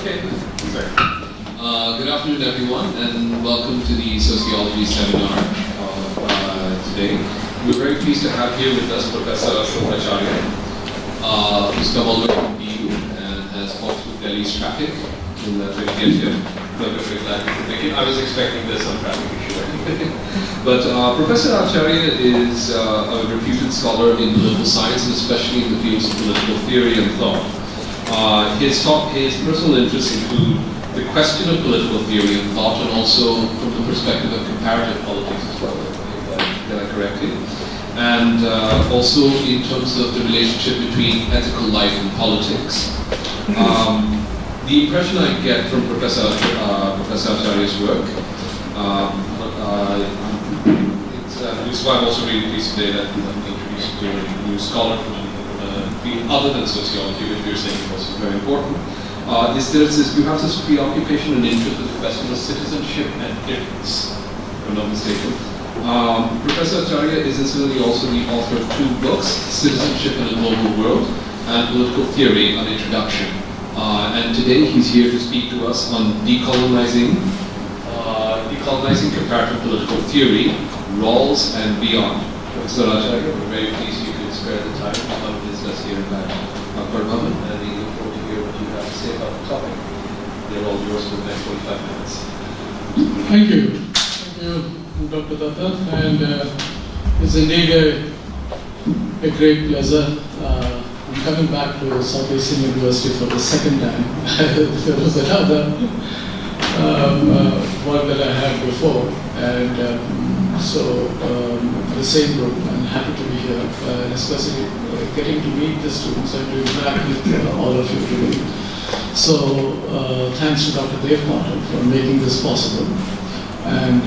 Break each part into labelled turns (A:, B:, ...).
A: Okay. Sorry. Good afternoon, everyone, and welcome to the Sociology seminar today. We're very pleased to have here with us Professor Ashok Acharya, who's come all the way from BU and has fought through Delhi's traffic in the 20th year. We're very glad you could make it. I was expecting this on traffic issue. But Professor Acharya is a reputed scholar in political science, and especially in the fields of political theory and thought. His personal interests include the question of political theory and thought, and also from the perspective of comparative politics as well, if I get that correctly. And also in terms of the relationship between ethical life and politics. The impression I get from Professor Acharya's work, it's why I'm also really pleased today that I'm introduced to a new scholar from a field other than sociology, which we were saying was very important, is you have this preoccupation and interest with the question of citizenship and difference, if I'm not mistaken. Professor Acharya is incidentally also the author of two books, Citizenship in a Global World and Political Theory, an Introduction. And today he's here to speak to us on declonizing comparative political theory, Rawls and beyond. Professor Acharya, we're very pleased you could spare the time to come visit us here in Parliament, and we look forward to hear what you have to say about the topic. They're all yours for the next 45 minutes.
B: Thank you. Thank you, Dr. Datta. And it's indeed a great pleasure. I'm coming back to South Asian University for the second time. There was another work that I had before, and so the same group. I'm happy to be here, and especially getting to meet the students and to interact with all of you today. So thanks to Dr. Dev Martin for making this possible, and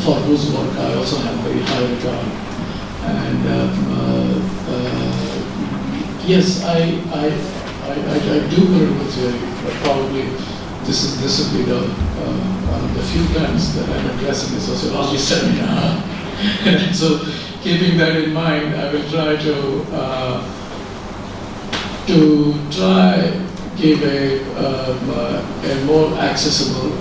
B: for whose work I also have very high regard. And yes, I do political theory, but probably this will be one of the few times that I'm addressing a sociology seminar. And so, keeping that in mind, I will try to give a more accessible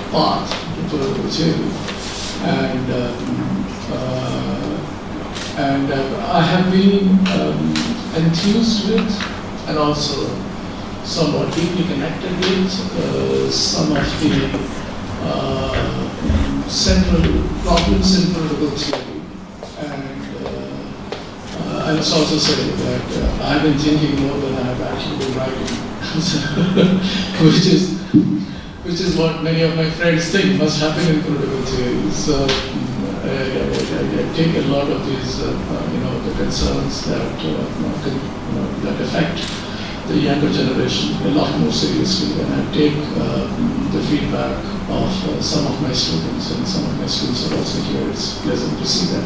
B: path to political theory, and I have been enthused with, and also somewhat deeply connected with some of the central problems in political theory. And I must also say that I've been thinking more than I've actually been writing, which is what many of my friends think must happen in political theory. So I take a lot of these, the concerns that affect the younger generation a lot more seriously, and I take the feedback of some of my students, and some of my students are also here. It's pleasant to see that.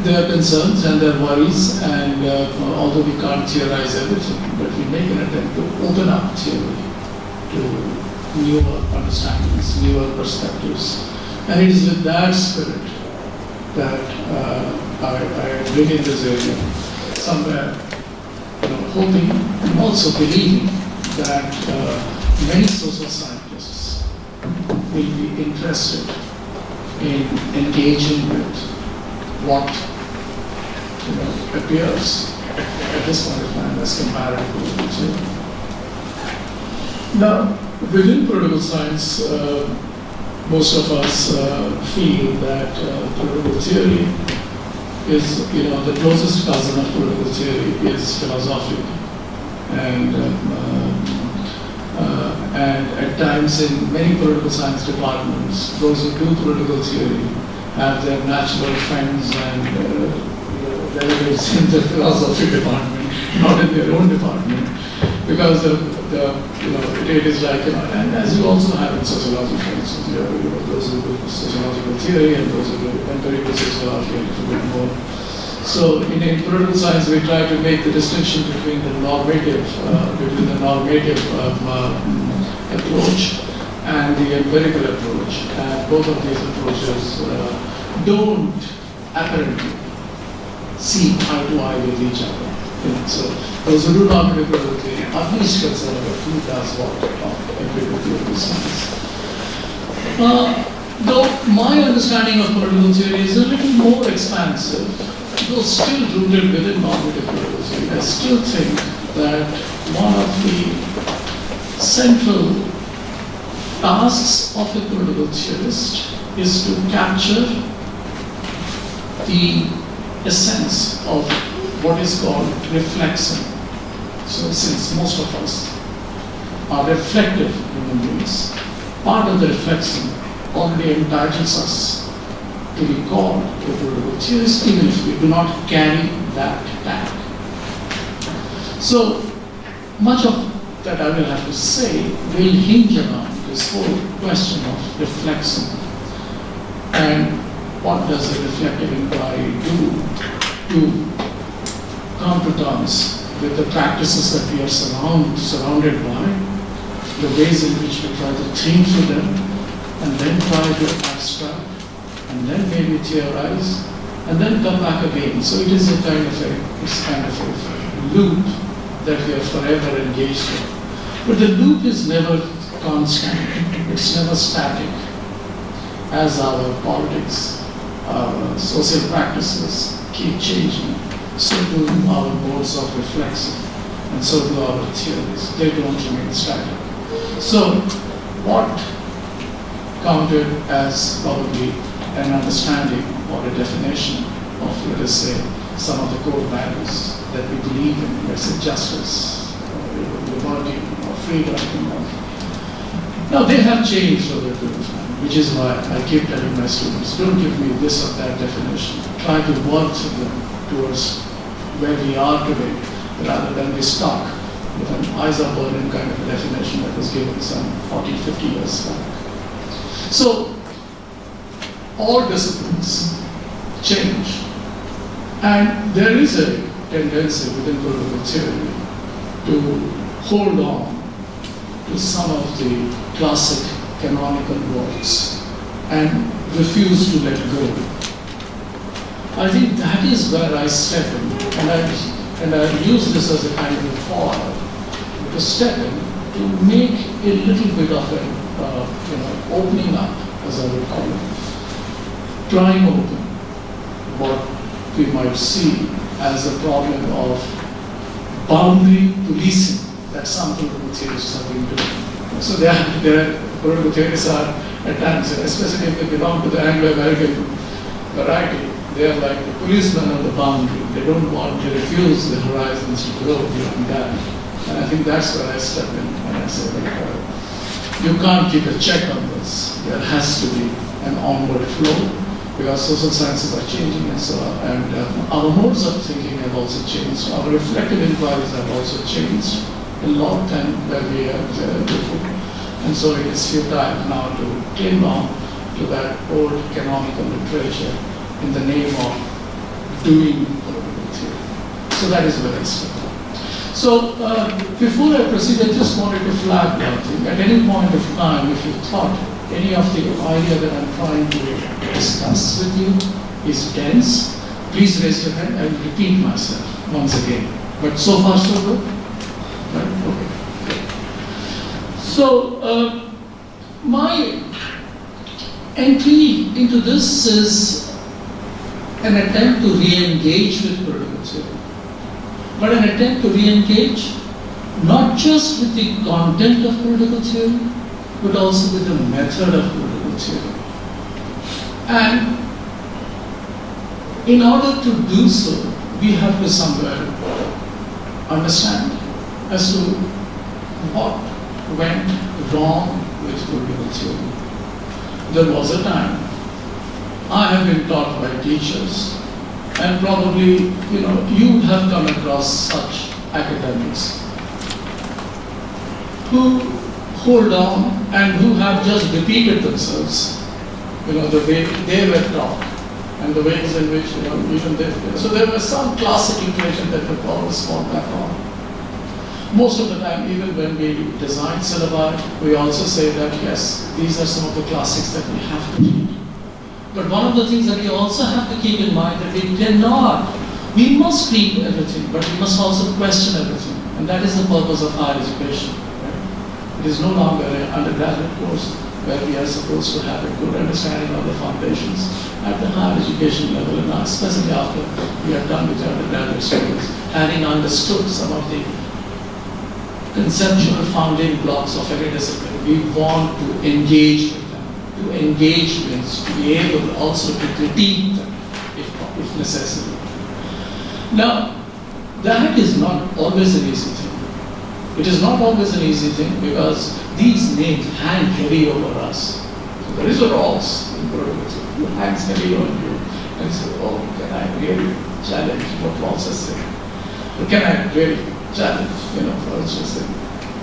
B: There are concerns and there are worries, and although we can't theorize everything, but we make an attempt to open up theory to newer understandings, newer perspectives. And it is with that spirit that I begin this area, somewhere hoping and also believing that many social scientists will be interested in engaging with what appears at this point of time as comparative political theory. Now, within political science, most of us feel that political theory is, the closest cousin of political theory is philosophy, and at times in many political science departments, those who do political theory have their natural friends and relatives in the philosophy department, not in their own department, because it is like, and as you also have in sociology, for instance, those who do sociological theory and those who do empirical sociology a little bit more. So in political science, we try to make the distinction between the normative approach and the empirical approach. And both of these approaches don't apparently see eye to eye with each other. So those who do normative critical theory at least consider who does what empirical theory science. Though my understanding of political theory is a little more expansive, though still rooted within normative critical theory, I still think that one of the central tasks of a political theorist is to capture the essence of what is called reflection. So since most of us are reflective human beings, part of the reflection already entitles us to be called a political theorist, even if we do not carry that tag. So much of that I will have to say will hinge around this whole question of reflection and what does a reflective inquiry do to come to terms with the practices that we are surrounded by, the ways in which we try to think through them, and then try to abstract, and then maybe theorize, and then come back again. So it is a kind of a loop that we are forever engaged in. But the loop is never constant, it's never static. As our politics, our social practices keep changing, so do our modes of reflection, and so do our theories. They don't remain static. So what counted as probably an understanding or a definition of, let us say, some of the core values that we believe in, let's say justice, or liberty, or freedom. Now they have changed over a period of time, which is why I keep telling my students, don't give me this or that definition. Try to work through them towards where we are today, rather than be stuck with an eyes-are-burning kind of a definition that was given some 40, 50 years back. So, all disciplines change, and there is a tendency within political theory to hold on to some of the classic canonical works and refuse to let go. I think that is where I step in, and I use this as a kind of a foil to step in to make a little bit of an opening up, as I would call it, prying open what we might see as a problem of boundary policing that some political theorists have been doing. So there are political theorists are at times, especially if they belong to the Anglo-American variety, they are like the policemen on the boundary. They don't want to refuse the horizons to grow beyond that. And I think that's where I step in and I say, you can't keep a check on this. There has to be an onward flow because social sciences are changing and so on. And our modes of thinking have also changed. Our reflective inquiries have also changed a lot than where we were before. And so it is futile now to cling on to that old canonical literature in the name of doing political theory. So that is where I step. So before I proceed, I just wanted to flag one thing. At any point of time, if you thought any of the idea that I'm trying to discuss with you is dense, please raise your hand. I will repeat myself once again. But so far so good? Right? Okay. So my entry into this is an attempt to re-engage with political theory. But an attempt to re-engage not just with the content of political theory, but also with the method of political theory. And in order to do so, we have to somewhere understand as to what went wrong with political theory. There was a time I have been taught by teachers, and probably, you have come across such academics who hold on and who have just repeated themselves, the way they were taught and the ways in which, even they. So there was some classic literature that would always fall back on. Most of the time, even when we design syllabi, we also say that, yes, these are some of the classics that we have to read. But one of the things that we also have to keep in mind that we cannot We must read everything, but we must also question everything. And that is the purpose of higher education. Right? It is no longer an undergraduate course where we are supposed to have a good understanding of the foundations at the higher education level, and especially after we are done with our undergraduate studies, having understood some of the conceptual founding blocks of every discipline. We want to engage with them. To engage means to be able also to critique them if necessary. Now, that is not always an easy thing. It is not always an easy thing because these names hang heavy over us. So there is a Rawls in productivity who hangs heavy on you and say, oh, can I really challenge what Rawls has said? Or can I really challenge, for instance,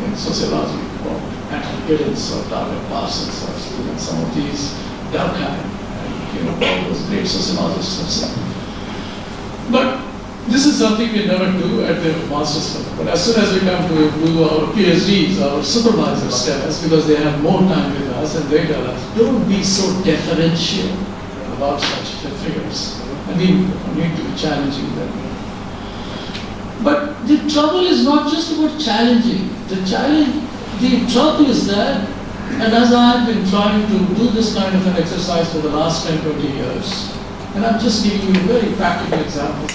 B: in sociology, or Anton Giddens or David Parsons or some of these Durkheim and all those great sociologists have said. But this is something we never do at the master's level. But as soon as we come to do our PhDs, our supervisors tell us, because they have more time with us, and they tell us, don't be so deferential about such figures. And we need to be challenging them. But the trouble is not just about challenging. The trouble is that, and as I have been trying to do this kind of an exercise for the last 10, 20 years, and I'm just giving you a very practical example.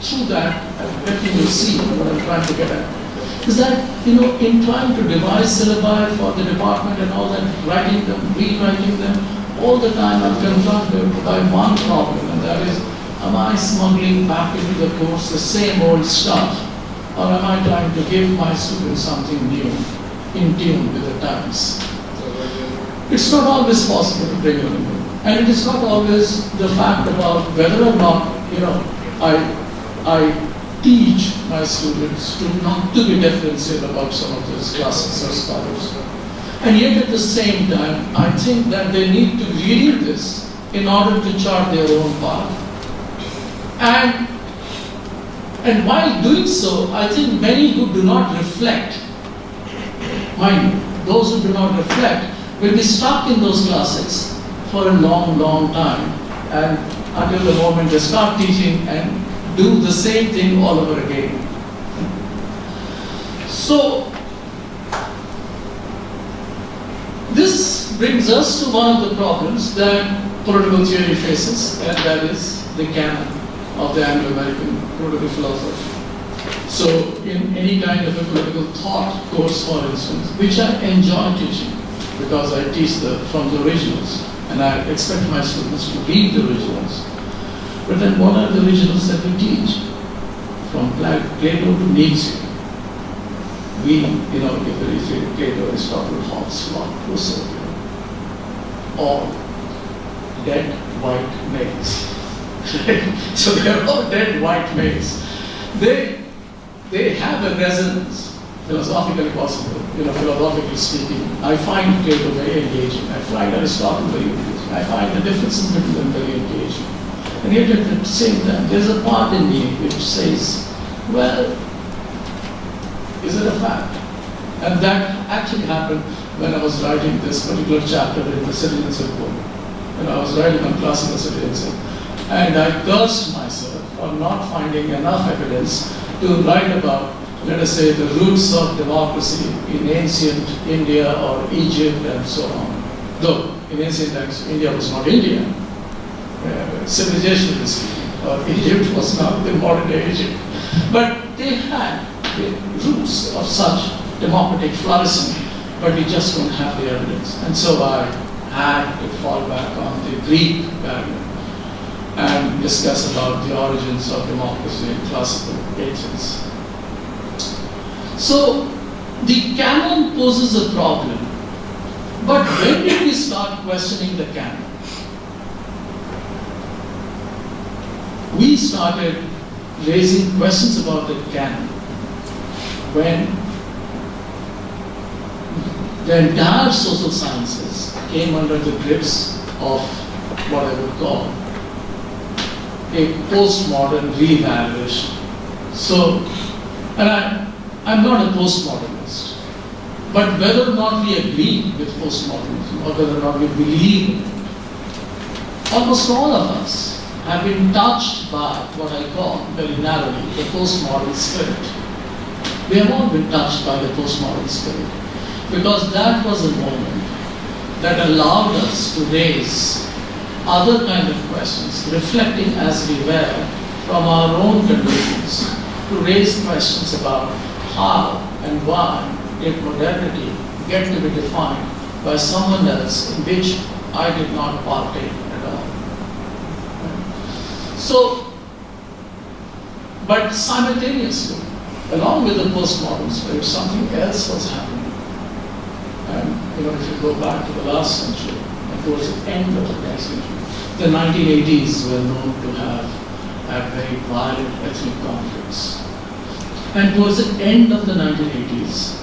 B: Through that, I bet you will see what I'm trying to get at. Is that, in trying to devise syllabi for the department and all that, writing them, rewriting them, all the time I'm confronted by one problem, and that is, am I smuggling back into the course the same old stuff, or am I trying to give my students something new, in tune with the times? It's not always possible to bring it in. And it is not always the fact about whether or not, I teach my students to not to be differential about some of those classes or scholars. And yet at the same time, I think that they need to read this in order to chart their own path. And while doing so, I think many who do not reflect, mind you, those who do not reflect will be stuck in those classes for a long, long time, and until the moment they start teaching and do the same thing all over again. So, this brings us to one of the problems that political theory faces, and that is the canon of the Anglo-American political philosophy. So, in any kind of a political thought course, for instance, which I enjoy teaching, because I teach from the originals, and I expect my students to read the originals. But then what are the originals that we teach? From Plato to Nietzsche. We, if we Plato, Aristotle, Hobbes, Locke, Rousseau, all dead white males. So they are all dead white males. They have a resonance, philosophically possible, philosophically speaking. I find Plato very engaging. I find Aristotle very engaging. I find the differences between them very engaging. And yet at the same time, there's a part in me which says, well, is it a fact? And that actually happened when I was writing this particular chapter in the citizenship book. I was writing on classical citizenship. And I cursed myself for not finding enough evidence to write about, let us say, the roots of democracy in ancient India or Egypt and so on. Though in ancient times, India was not India. Civilizationally speaking, or Egypt was not the modern day Egypt. But they had the roots of such democratic flourishing, but we just don't have the evidence. And so I had to fall back on the Greek barrier and discuss about the origins of democracy in classical Athens. So the canon poses a problem. But when did we start questioning the canon? We started raising questions about the canon when the entire social sciences came under the grips of what I would call a postmodern re-evaluation. So, and I'm not a postmodernist, but whether or not we agree with postmodernism or whether or not we believe in it, almost all of us have been touched by what I call very narrowly the postmodern spirit. We have all been touched by the postmodern spirit because that was a moment that allowed us to raise other kind of questions, reflecting as we were from our own conditions, to raise questions about how and why did modernity get to be defined by someone else in which I did not partake at all. So, but simultaneously, along with the postmodern spirit, something else was happening. And if you go back to the last century, towards the end of the last century, the 1980s were known to have had very violent ethnic conflicts. And towards the end of the 1980s,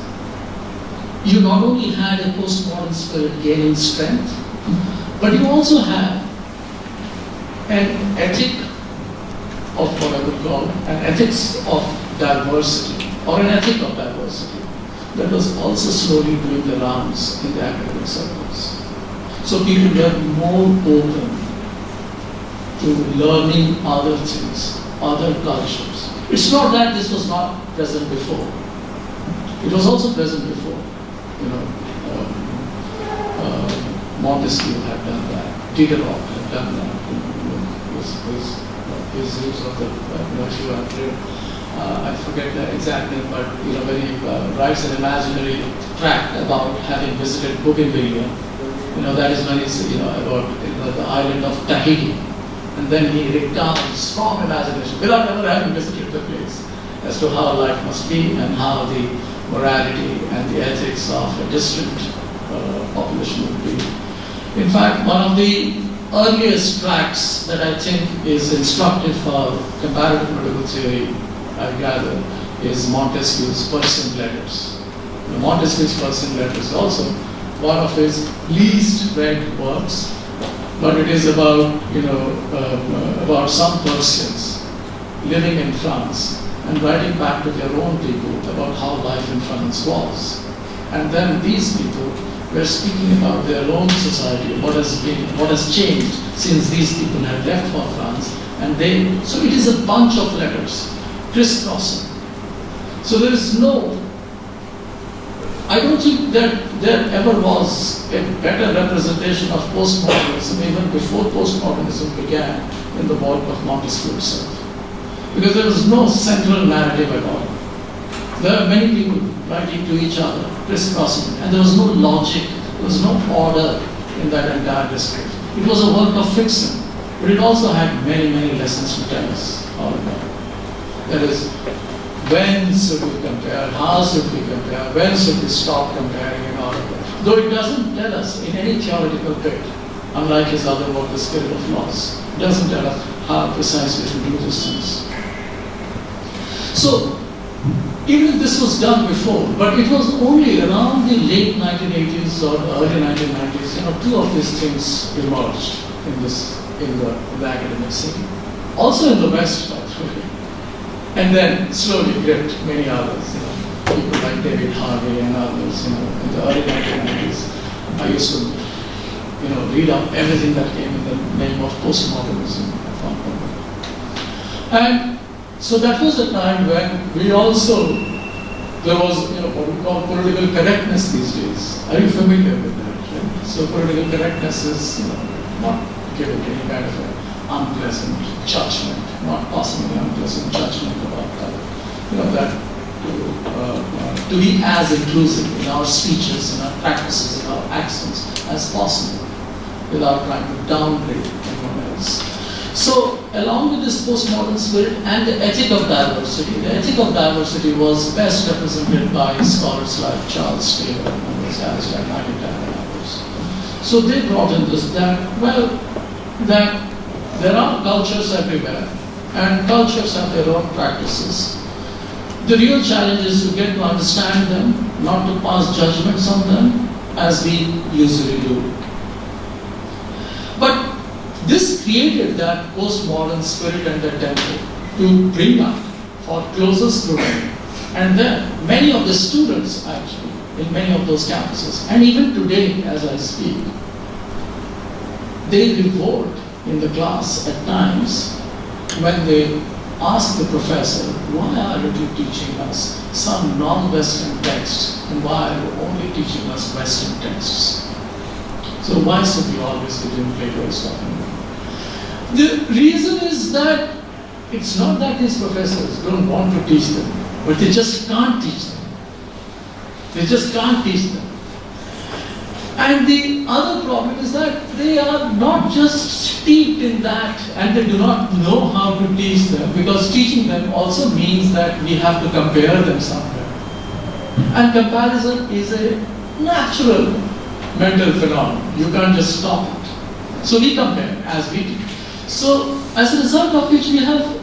B: you not only had a postmodern spirit gaining strength, but you also had an ethic of what I would call an ethics of diversity, or an ethic of diversity, that was also slowly doing the rounds in the academic circles. So people were more open to learning other things, other cultures. It's not that this was not present before. It was also present before. Montesquieu had done that. Diderot had done that. His use of the, if you have read, I forget the exact name, but when he writes an imaginary tract about having visited Bougainvillea, that is when he's about the island of Tahiti, and then he recounts from imagination, without ever having visited the place, as to how life must be and how the morality and the ethics of a distant population would be. In fact, one of the earliest tracts that I think is instructive for comparative political theory, I gather, is Montesquieu's Persian Letters. Montesquieu's Persian Letters is also one of his least read works, but it is about about some Persians living in France and writing back to their own people about how life in France was. And then these people were speaking about their own society, what has changed since these people had left for France, so it is a bunch of letters, crisscrossing. So there is I don't think that there ever was a better representation of postmodernism even before postmodernism began in the work of Montesquieu itself. Because there was no central narrative at all. There are many people writing to each other, crisscrossing, and there was no logic, there was no order in that entire discourse. It was a work of fiction, but it also had many, many lessons to tell us all about. That is, when should we compare, how should we compare, when should we stop comparing and all of that. Though it doesn't tell us in any theoretical bit, unlike his other work, The Spirit of Laws, it doesn't tell us how precisely to do these things. So, even this was done before, but it was only around the late 1980s or early 1990s, two of these things emerged in the academic scene. Also in the West, by the way. And then slowly gripped many others, people like David Harvey and others, in the early 1990s. I used to, read up everything that came in the name of postmodernism. And so that was a time when there was, what we call political correctness these days. Are you familiar with that? Right? So political correctness is, not giving any kind of an unpleasant judgment, not possibly unpleasant judgment about that, to be as inclusive in our speeches, in our practices, in our accents as possible, without trying to downgrade anyone else. So, along with this postmodern spirit and the ethic of diversity was best represented by scholars like Charles Taylor and Alistair McIntyre and others. So they brought in this, that there are cultures everywhere, and cultures have their own practices. The real challenge is to get to understand them, not to pass judgments on them, as we usually do. But this created that postmodern spirit and attempt to bring up for closer scrutiny. And then many of the students, actually, in many of those campuses, and even today as I speak, they revolt in the class at times when they ask the professor, why are you teaching us some non-Western texts and why are you only teaching us Western texts? So why should we always begin Plato is talking about? The reason is that it's not that these professors don't want to teach them, but they just can't teach them. They just can't teach them. And the other problem is that they are not just steeped in that and they do not know how to teach them, because teaching them also means that we have to compare them somewhere. And comparison is a natural mental phenomenon. You can't just stop it. So we compare as we teach. So as a result of which we have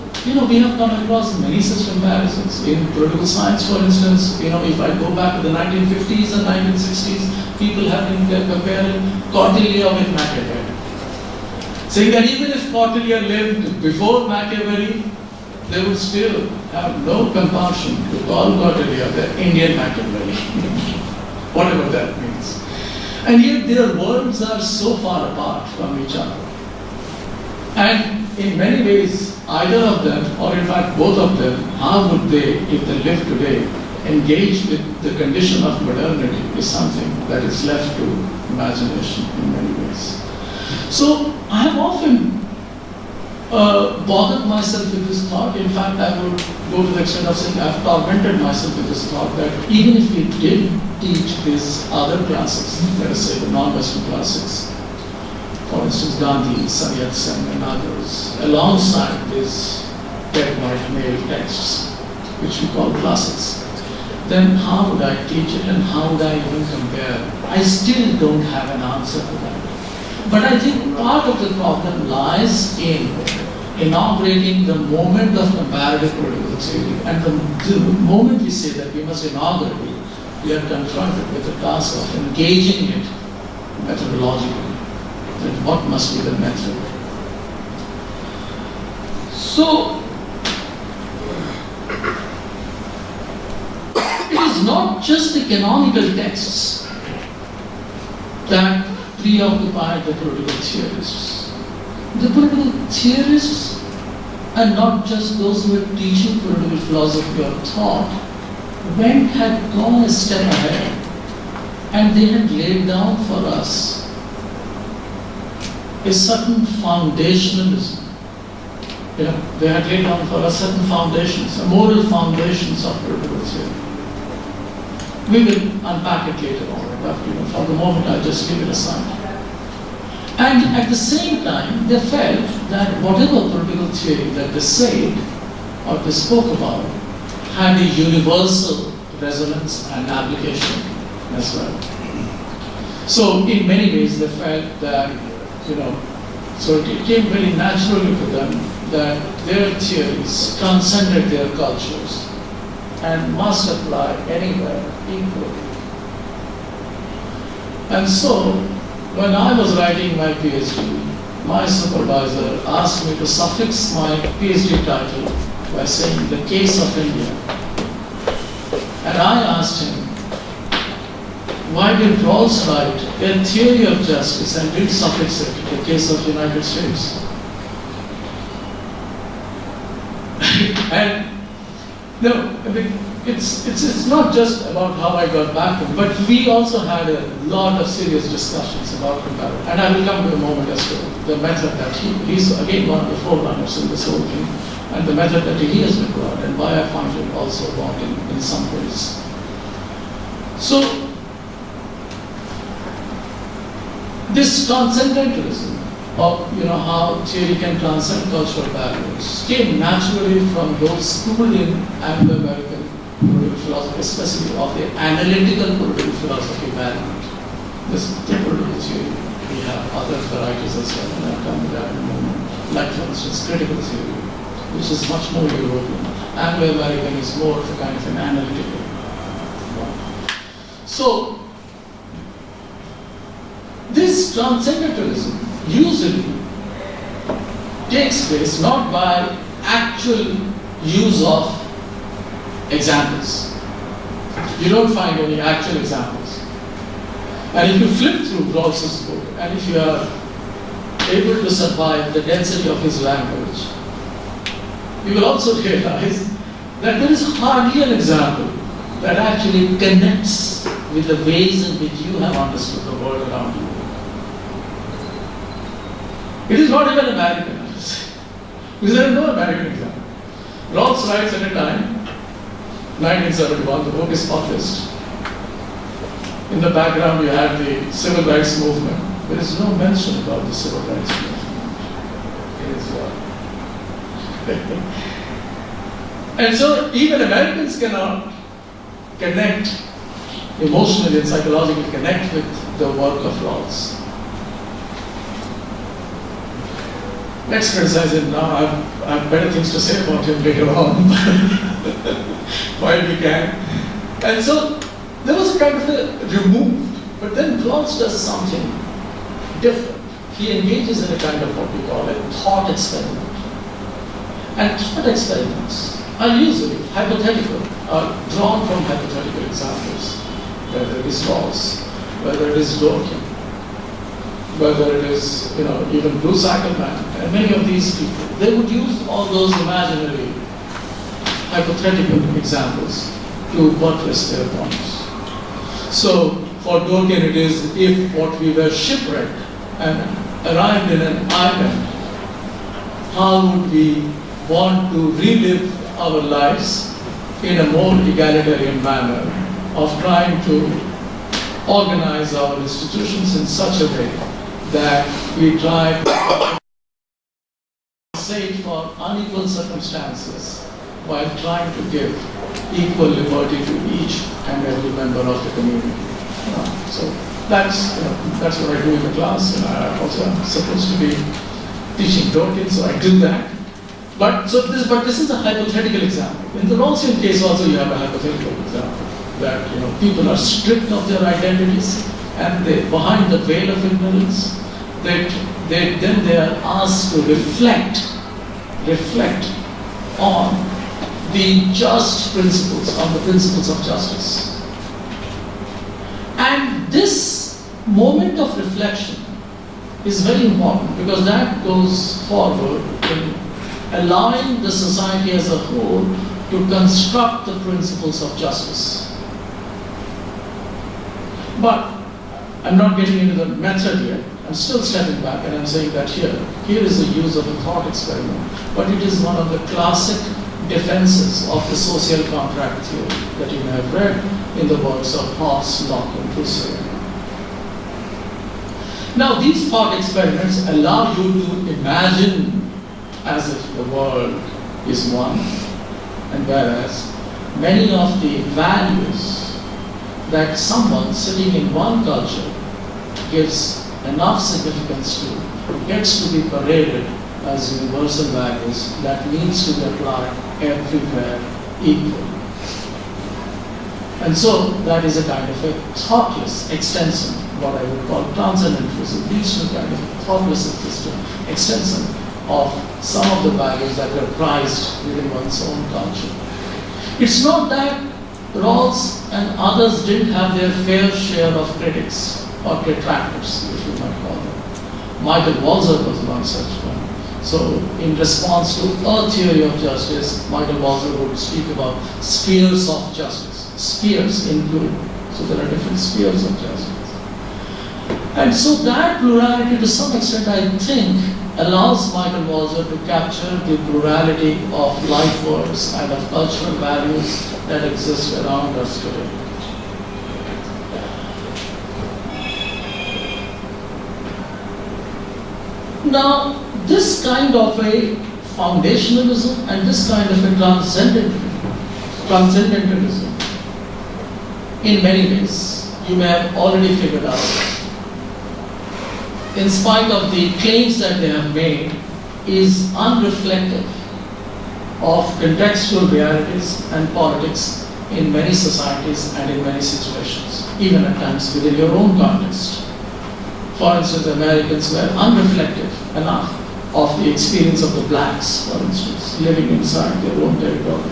B: come across many such comparisons. In political science, for instance, if I go back to the 1950s and 1960s, people have been comparing Cordelia with Machiavelli, saying that even if Cordelia lived before Machiavelli, they would still have no compulsion to call Cordelia the Indian Machiavelli, whatever that means. And yet their worlds are so far apart from each other. And in many ways, either of them, or in fact both of them, how would they, if they live today, engage with the condition of modernity is something that is left to imagination in many ways. So I have often bothered myself with this thought. In fact, I would go to the extent of saying I've tormented myself with this thought that even if we did teach these other classics, let us say the non-Western classics, for instance, Gandhi, Sun Yat-sen and others, alongside these dead white male texts, which we call classics, then how would I teach it and how would I even compare? I still don't have an answer to that. But I think part of the problem lies in inaugurating the moment of comparative political theory. And the moment we say that we must inaugurate it, we are confronted with the task of engaging it methodologically. What must be the method? So, it is not just the canonical texts that preoccupy the political theorists. The political theorists, and not just those who were teaching political philosophy or thought, had gone a step ahead, and they had laid down for us a certain foundationalism. They had laid down for us certain foundations, moral foundations of political theory. We will unpack it later on, but for the moment I'll just leave it aside. And at the same time, they felt that whatever political theory that they said or they spoke about had a universal resonance and application as well. So in many ways they felt that so it came very naturally to them that their theories transcended their cultures and must apply anywhere equally. And so, when I was writing my PhD, my supervisor asked me to suffix my PhD title by saying the case of India. And I asked him, why did Rawls write a theory of justice and did suffix it in the case of the United States? And no, it's not just about how I got back to him, but we also had a lot of serious discussions about comparison. And I will come to a moment as to the method that he's again one of the forerunners in this whole thing, and the method that he has employed, and why I find it also wrong in some ways. So, this transcendentalism of how theory can transcend cultural barriers came naturally from those schooled in Anglo-American political philosophy, especially of the analytical political philosophy variant. This is the political theory. We have other varieties as well, and I'll come to that in a moment. Like for instance, critical theory, which is much more European. Anglo-American is more of a kind of an analytical one. So, this transcendentalism usually takes place not by actual use of examples. You don't find any actual examples. And if you flip through Rawls's book, and if you are able to survive the density of his language, you will also realize that there is hardly an example that actually connects with the ways in which you have understood the world around you. It is not even American, I would say, because there is no American example. Rawls writes at a time, 1971, the book is published. In the background, you have the civil rights movement. There is no mention about the civil rights movement. It is and so, even Americans cannot connect, emotionally and psychologically connect with the work of Rawls. Let's criticize him now. I have better things to say about him later on, while we can. And so, there was a kind of a removed, but then Rawls does something different. He engages in a kind of what we call a thought experiment. And thought experiments are usually hypothetical, are drawn from hypothetical examples, whether it is Rawls, whether it is Dworkin, whether it is, even Blue Cycle Man, and many of these people. They would use all those imaginary, hypothetical examples to buttress their points. So, for Dworkin it is, if what we were shipwrecked and arrived in an island, how would we want to relive our lives in a more egalitarian manner of trying to organize our institutions in such a way that we try to compensate for unequal circumstances while trying to give equal liberty to each and every member of the community. So that's what I do in the class, and I also am supposed to be teaching Dworkin, so I do that. But this is a hypothetical example. In the Rawlsian case also you have a hypothetical example that people are stripped of their identities and they behind the veil of ignorance that then they are asked to reflect on the just principles, on the principles of justice. And this moment of reflection is very important because that goes forward in allowing the society as a whole to construct the principles of justice. But I'm not getting into the method yet. I'm still stepping back and I'm saying that here is the use of a thought experiment, but it is one of the classic defenses of the social contract theory that you may have read in the works of Hobbes, Locke, and Rousseau. Now, these thought experiments allow you to imagine as if the world is one, and whereas many of the values that someone sitting in one culture gives enough significance to gets to be paraded as universal values that needs to be applied everywhere equally. And so that is a kind of a thoughtless extension, what I would call transcendentalism, leads to a kind of thoughtless extension of some of the values that were prized within one's own culture. It's not that Rawls and others didn't have their fair share of critics or detractors, if you might call them. Michael Walzer was one such one. So in response to a theory of justice, Michael Walzer would speak about spheres of justice, spheres included. So there are different spheres of justice. And so that plurality to some extent, I think, allows Michael Walzer to capture the plurality of life worlds and of cultural values that exist around us today. Now, this kind of a foundationalism and this kind of a transcendentalism, in many ways, you may have already figured out, in spite of the claims that they have made, is unreflective of contextual realities and politics in many societies and in many situations, even at times within your own context. For instance, the Americans were unreflective enough of the experience of the blacks, for instance, living inside their own territory.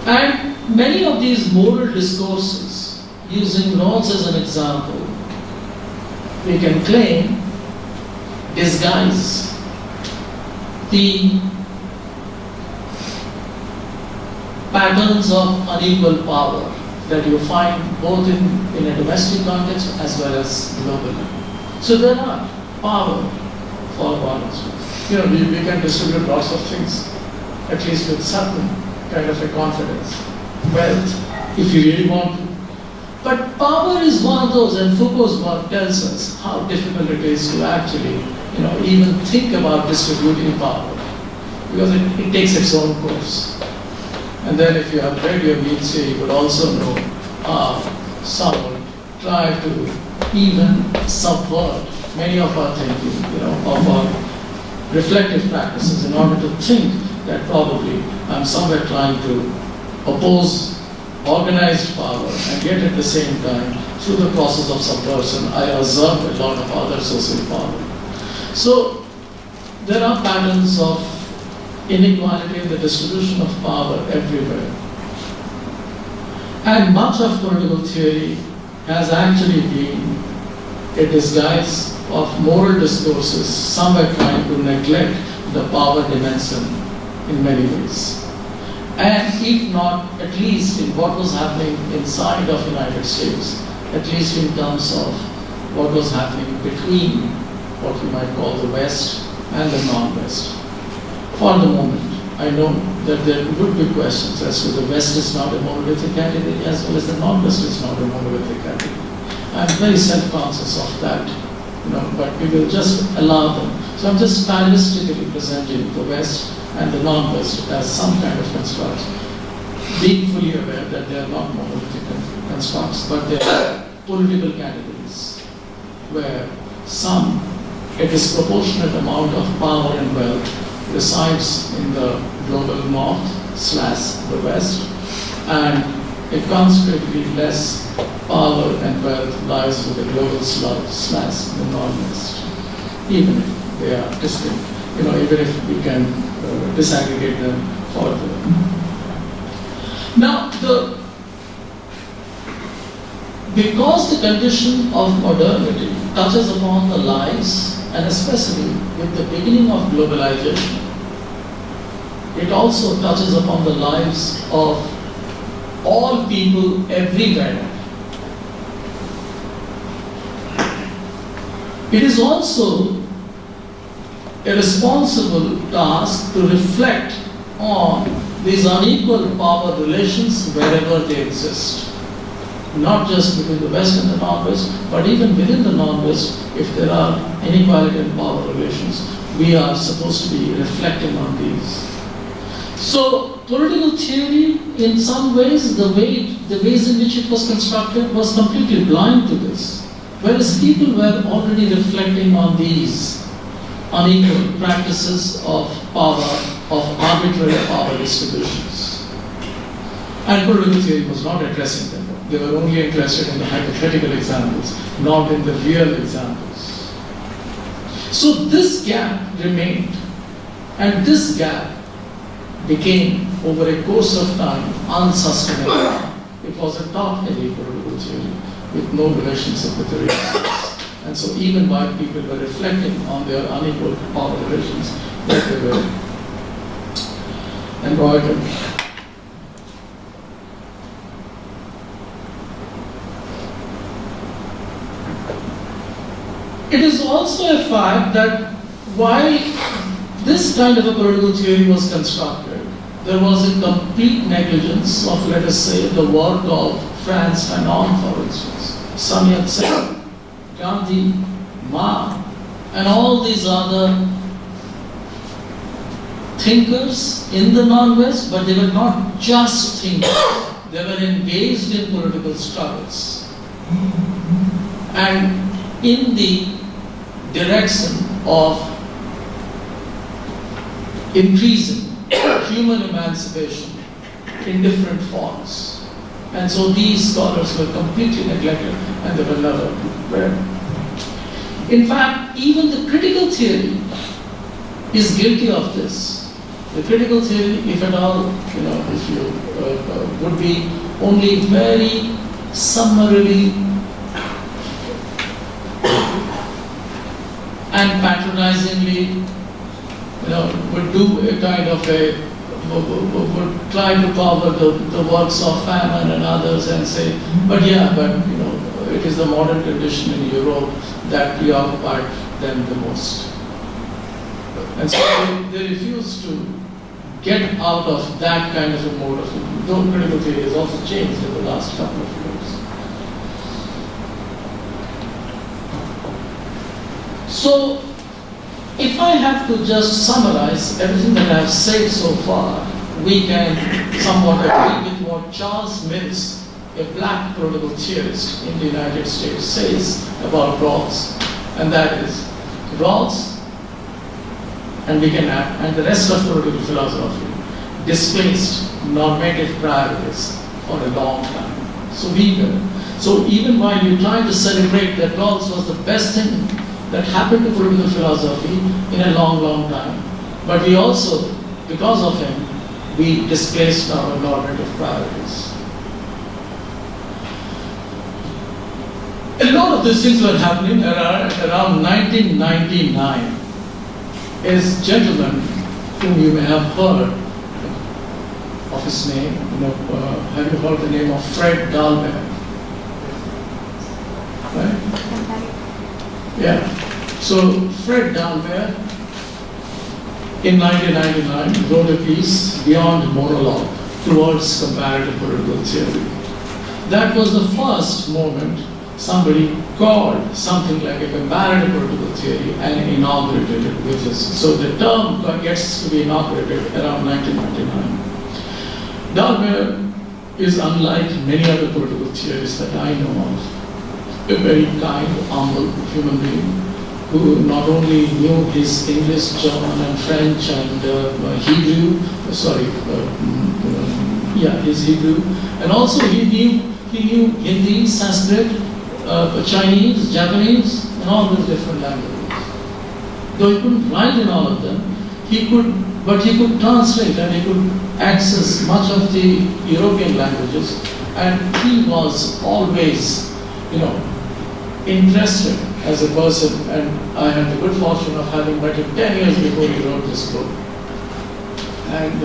B: And many of these moral discourses, using Rawls as an example, we can claim disguise the patterns of unequal power that you find both in a domestic context as well as globally. So there are power for balance. We can distribute lots of things, at least with certain kind of a confidence, wealth, if you really want to. But power is one of those, and Foucault's work tells us how difficult it is to actually, even think about distributing power, because it takes its own course. And then if you have read your Nietzsche, you would also know how someone tried to even subvert many of our thinking, of our reflective practices in order to think that probably I'm somewhere trying to oppose organized power, and yet at the same time, through the process of subversion, I assert a lot of other social power. So there are patterns of inequality in the distribution of power everywhere. And much of political theory has actually been a disguise of moral discourses, somewhere trying to neglect the power dimension in many ways. And if not, at least in what was happening inside of the United States, at least in terms of what was happening between what we might call the West and the non-West. For the moment, I know that there would be questions as to the West is not a monolithic category as well as the non-West is not a monolithic category. I'm very self-conscious of that, but we will just allow them. So I'm just stylistically presenting the West and the non-West as some kind of constructs, being fully aware that they are not monolithic constructs, but they are political categories where a disproportionate amount of power and wealth resides in the global north / the west, and a consequently less power and wealth lies with the global south / the non-west, even if they are distinct, even if we can disaggregate them further. Now, because the condition of modernity touches upon the lives, and especially with the beginning of globalization, it also touches upon the lives of all people everywhere. It is also a responsible task to reflect on these unequal power relations wherever they exist. Not just between the West and the non-West, but even within the non-West, if there are inequality in power relations, we are supposed to be reflecting on these. So, political theory, in some ways, the ways in which it was constructed was completely blind to this. Whereas people were already reflecting on these unequal practices of power, of arbitrary power distributions. And political theory was not addressing them. They were only interested in the hypothetical examples, not in the real examples. So this gap remained, and this gap became, over a course of time, unsustainable. It was a top-heavy political theory with no relationship with the realities. And so even while people were reflecting on their unequal power relations, that they were embroidered. It is also a fact that while this kind of a political theory was constructed, there was a complete negligence of, let us say, the work of Frantz Fanon, for instance, Sun Yat-sen, Gandhi, Mao, and all these other thinkers in the non-West, but they were not just thinkers. They were engaged in political struggles. And in the direction of increasing human emancipation in different forms. And so these scholars were completely neglected and they were never read. In fact, even the critical theory is guilty of this. The critical theory, if at all, if you would be only very summarily and patronizingly patronizingly, would do a kind of would try to cover the works of Famine and others and say, but it is the modern condition in Europe that preoccupied them the most. And so they refuse to get out of that kind of a mode of thinking. Though critical theory has also changed in the last couple of years. So, if I have to just summarize everything that I have said so far, we can somewhat agree with what Charles Mills, a black political theorist in the United States, says about Rawls. And that is, Rawls and the rest of political philosophy displaced normative priorities for a long time. So even while you try to celebrate that Rawls was the best thing that happened to political philosophy in a long, long time, but we also, because of him, we displaced our normative priorities. A lot of these things were happening around 1999. Is gentleman whom you may have heard of his name. Have you heard the name of Fred Dalberg? Right? Yeah. So Fred Dalberg in 1999 wrote a piece, Beyond Monologue, towards comparative political theory. That was the first moment somebody called something like a comparative political theory and inaugurated it with this. So the term gets to be inaugurated around 1999. Dalberg is unlike many other political theorists that I know of, a very kind, humble human being who not only knew his English, German and French and Hebrew, his Hebrew, and also he knew Hindi, Sanskrit, Chinese, Japanese, and all these different languages. Though he couldn't write in all of them, he could translate and he could access much of the European languages, and he was always, interested as a person, and I had the good fortune of having met him 10 years before he wrote this book. And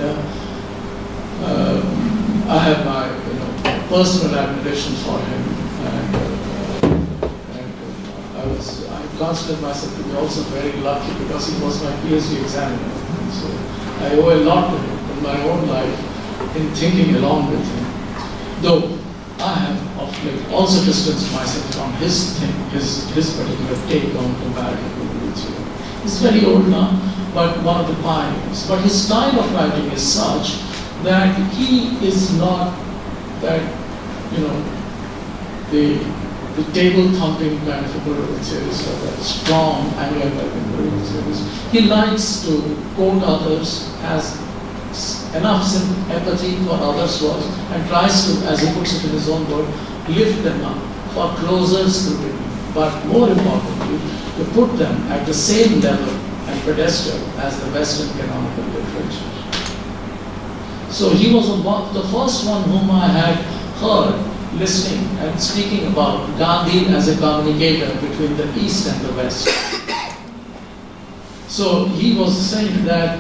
B: I have my personal admiration for him, and I consider myself to be also very lucky because he was my PhD examiner. And so I owe a lot to him in my own life in thinking along with him. Though I have of late also distanced myself from his particular take on comparative political theory. He's very old now, but one of the pioneers. But his style of writing is such that he is not that, the table-thumping kind of a political theorist or that strong Anglo-American political theorist. He likes to quote others, has enough empathy for others' work, and tries to, as he puts it in his own word, lift them up for closer scrutiny. But more importantly, to put them at the same level and pedestal as the Western canonical literature. So he was the first one whom I had heard listening and speaking about Gandhi as a communicator between the East and the West. So he was saying that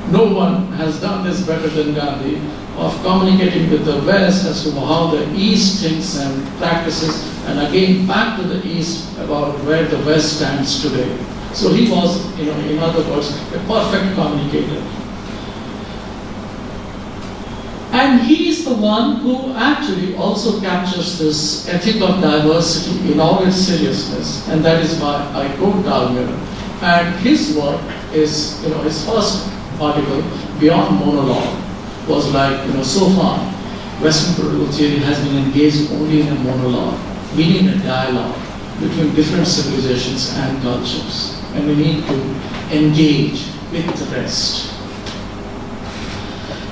B: no one has done this better than Gandhi, of communicating with the West as to how the East thinks and practices, and again back to the East about where the West stands today. So he was, in other words, a perfect communicator. And he is the one who actually also captures this ethic of diversity in all its seriousness, and that is why I quote Dalberg. And his work is, his first article, Beyond Monologue, was like, so far, Western political theory has been engaged only in a monologue, meaning a dialogue between different civilizations and cultures. And we need to engage with the rest.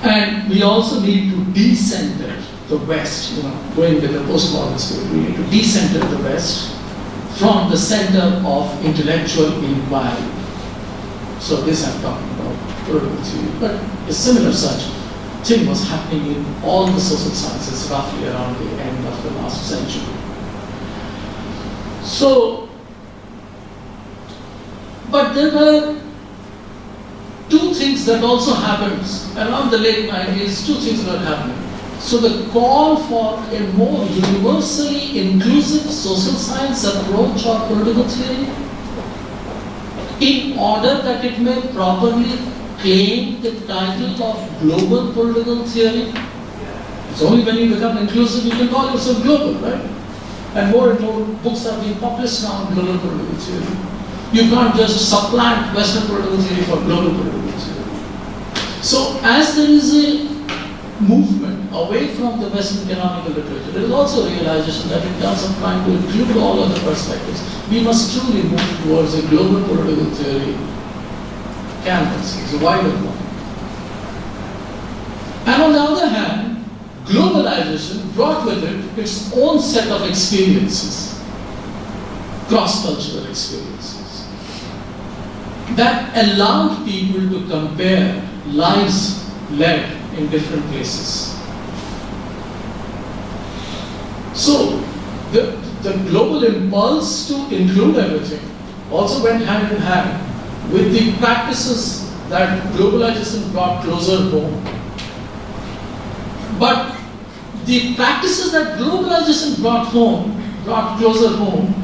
B: And we also need to decenter the West, going with the postmodern spirit. We need to decenter the West from the center of intellectual inquiry. So this I'm talking about political theory. But a similar such thing was happening in all the social sciences roughly around the end of the last century. So But there were two things that also happened around the late 90s, two things were happening. So the call for a more universally inclusive social science approach or political theory, in order that it may properly claim the title of global political theory. It's only when you become inclusive you can call yourself global, right? And more and more books are being published now on global political theory. You can't just supplant Western political theory for global political theory. So as there is a movement away from the Western canonical literature, there is also a realization that in terms of trying to include all other perspectives, we must truly move towards a global political theory canvas. It's a wider one. And on the other hand, globalization brought with it its own set of experiences, cross-cultural experiences, that allowed people to compare lives led in different places. So, the global impulse to include everything also went hand in hand with the practices that globalization brought closer home. But the practices that globalization brought closer home,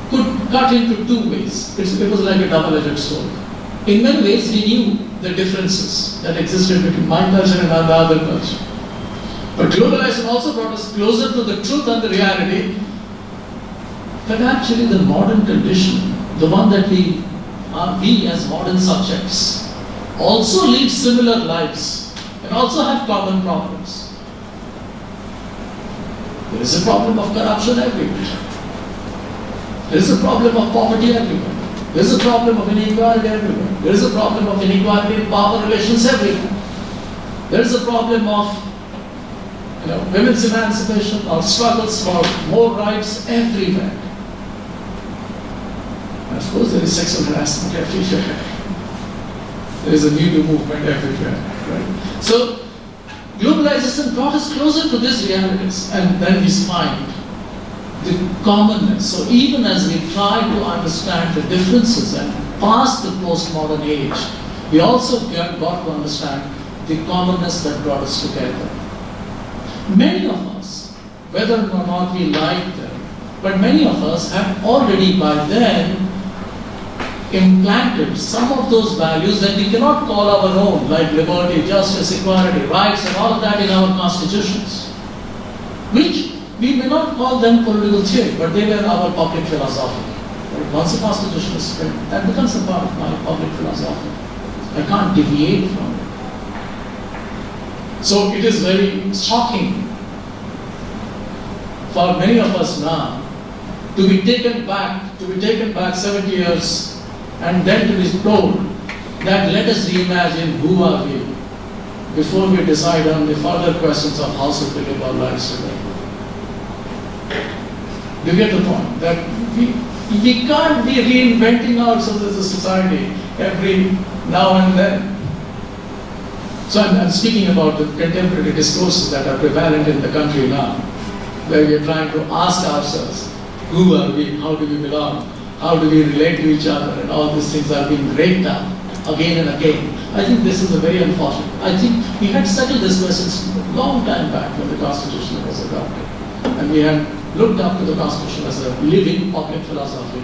B: could cut into two ways. It was like a double-edged sword. In many ways, we knew the differences that existed between my culture and the other culture. But globalization also brought us closer to the truth and the reality that actually the modern condition, the one that we as modern subjects, also lead similar lives and also have common problems. There is a problem of corruption everywhere. There is a problem of poverty everywhere. There is a problem of inequality everywhere. There is a problem of inequality in power relations everywhere. There is a problem of women's emancipation or struggles for more rights everywhere. And of course, there is sexual harassment everywhere. There is a Me Too movement everywhere. Right? So, globalization brought us closer to these realities, and then we find the commonness. So even as we try to understand the differences and past the postmodern age, we also got to understand the commonness that brought us together. Many of us, whether or not we like them, but many of us have already by then implanted some of those values that we cannot call our own, like liberty, justice, equality, rights, and all of that in our constitutions, which we may not call them political theory, but they were our public philosophy. Once a constitution is framed, that becomes a part of my public philosophy. I can't deviate from it. So it is very shocking for many of us now to be taken back 70 years and then to be told that let us reimagine who are we before we decide on the further questions of how should we live our lives today. Do you get the point? That we can't be reinventing ourselves as a society every now and then. So I'm speaking about the contemporary discourses that are prevalent in the country now, where we are trying to ask ourselves, who are we, how do we belong, how do we relate to each other, and all these things are being raked up again and again. I think this is a very unfortunate. I think we had settled these questions a long time back when the Constitution was adopted. And we had looked up to the Constitution as a living public philosophy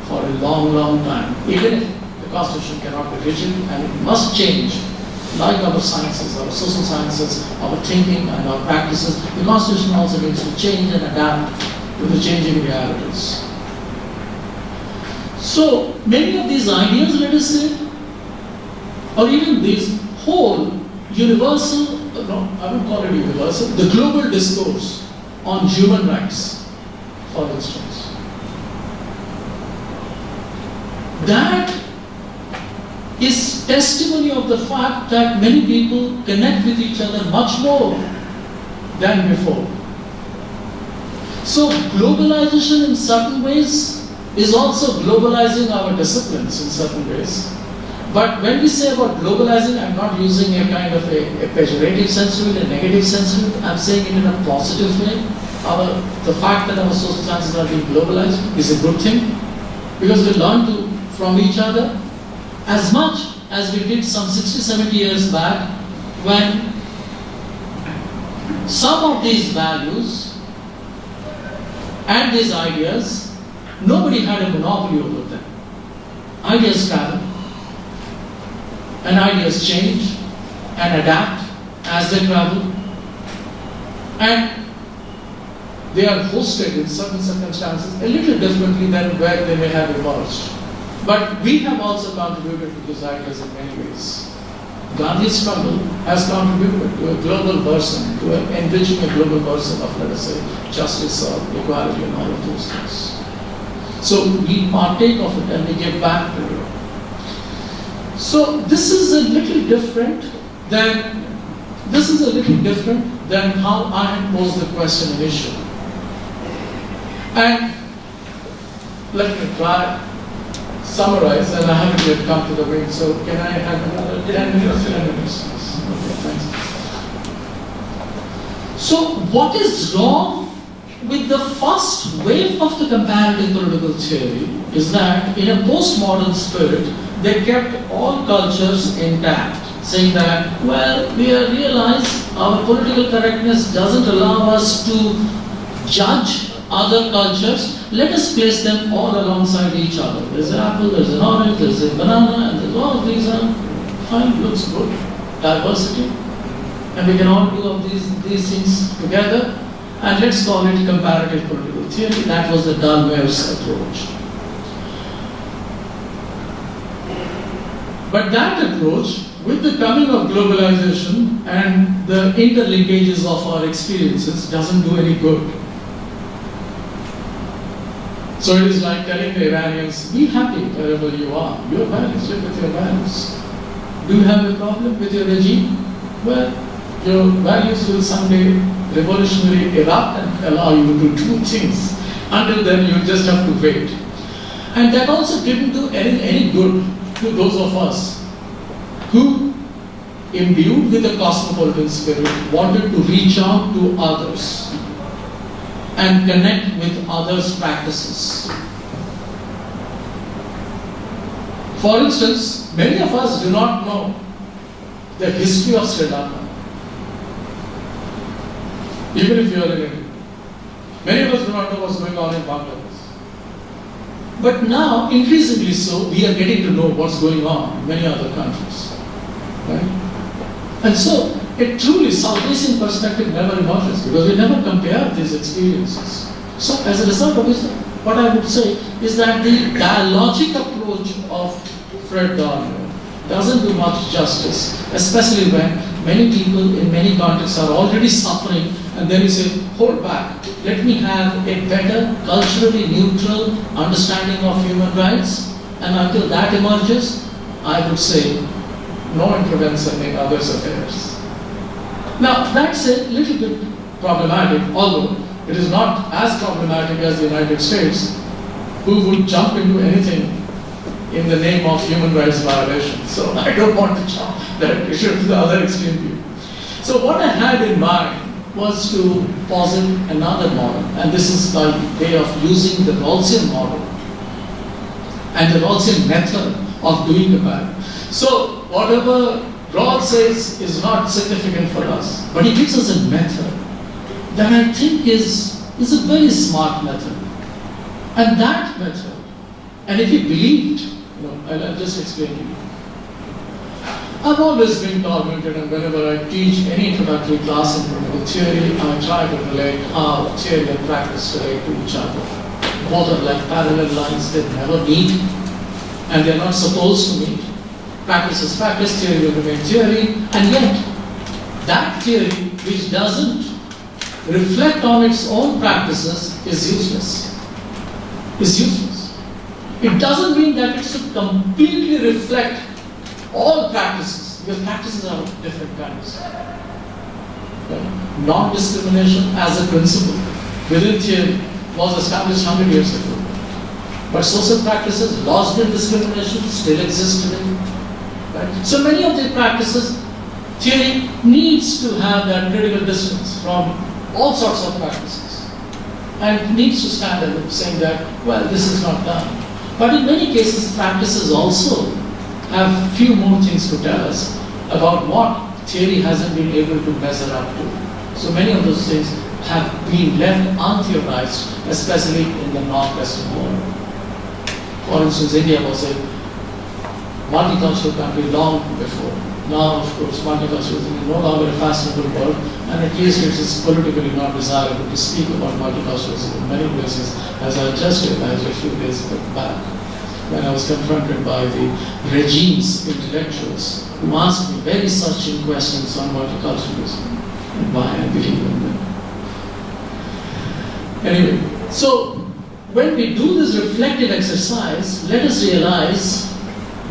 B: for a long, long time. Even if the Constitution cannot be rigid and it must change, like our sciences, our social sciences, our thinking and our practices, the Constitution also needs to change and adapt to the changing realities. So many of these ideas, let us say, or even this whole universal, no, I would call it universal, the global discourse on human rights, for instance. That is testimony of the fact that many people connect with each other much more than before. So globalization in certain ways is also globalizing our disciplines in certain ways. But when we say about globalizing, I'm not using a kind of a pejorative sense to it, a negative sense to it. I'm saying it in a positive way. the fact that our social sciences are being globalized is a good thing, because we learn from each other as much as we did some 60, 70 years back, when some of these values and these ideas, nobody had a monopoly over them. Ideas travel, and ideas change and adapt as they travel, and they are hosted in certain circumstances a little differently than where they may have emerged. But we have also contributed to these ideas in many ways. Gandhi's struggle has contributed to a global version, to enriching a global version of, let us say, justice or equality and all of those things. So we partake of it and we give back to it. So this is a little different than how I had posed the question initially. And let me try summarize, and I haven't yet come to the way, so can I have another 10 minutes? 10 minutes. Okay, thanks. So what is wrong with the first wave of the comparative political theory is that in a postmodern spirit, they kept all cultures intact, saying that, well, we realize our political correctness doesn't allow us to judge other cultures. Let us place them all alongside each other. There's an apple, there's an orange, there's a banana, and there's all of these are fine, looks good, diversity. And we can all do all these things together, and let's call it comparative political theory. That was the Dalmauer's approach. But that approach, with the coming of globalization and the interlinkages of our experiences, doesn't do any good. So it is like telling the Iranians, be happy wherever you are. Your values, live with your values. Do you have a problem with your regime? Well, your values will someday revolutionarily erupt and allow you to do things. Until then, you just have to wait. And that also didn't do any good to those of us who, imbued with the cosmopolitan spirit, wanted to reach out to others and connect with others' practices. For instance, many of us do not know the history of Sri Lanka, even if you are in India. Many of us do not know what's going on in Bangladesh. But now, increasingly so, we are getting to know what's going on in many other countries. Right? And so, a truly South Asian perspective never emerges because we never compare these experiences. So, as a result of this, what I would say is that the dialogic approach of Fred Darwin doesn't do much justice, especially when many people in many contexts are already suffering, and then you say, hold back, let me have a better, culturally neutral understanding of human rights, and until that emerges, I would say, no intervention in others' affairs. Now, that's a little bit problematic, although it is not as problematic as the United States, who would jump into anything in the name of human rights violations. So I don't want to jump that issue to the other extreme view. So what I had in mind was to posit another model, and this is by way of using the Rawlsian model and the Rawlsian method of doing comparative. So whatever Rawls says is not significant for us, but he gives us a method that I think is a very smart method. And that method, and if he believed, I'll just explain to you. I've always been tormented, and whenever I teach any introductory class in political theory, I try to relate how theory and practice relate to each other. Both are like parallel lines, they never meet, and they're not supposed to meet. Practice is practice, theory will remain theory, and yet that theory which doesn't reflect on its own practices is useless. It doesn't mean that it should completely reflect all practices, because practices are of different kinds. Non-discrimination as a principle within theory was established 100 years ago. But social practices, laws against discrimination, still exist today. Right? So many of the practices, theory needs to have that critical distance from all sorts of practices. and needs to stand up saying that, well, this is not done. But in many cases, practices also have few more things to tell us about what theory hasn't been able to measure up to. So many of those things have been left untheorized, especially in the non-Western world. For instance, India was a multicultural country long before. Now, of course, multiculturalism is no longer a fashionable word, and at least it is politically not desirable to speak about multiculturalism in many places, as I just realized a few days back, when I was confronted by the regime's intellectuals who asked me very searching questions on multiculturalism and why I believe in them. Anyway, so when we do this reflective exercise, let us realize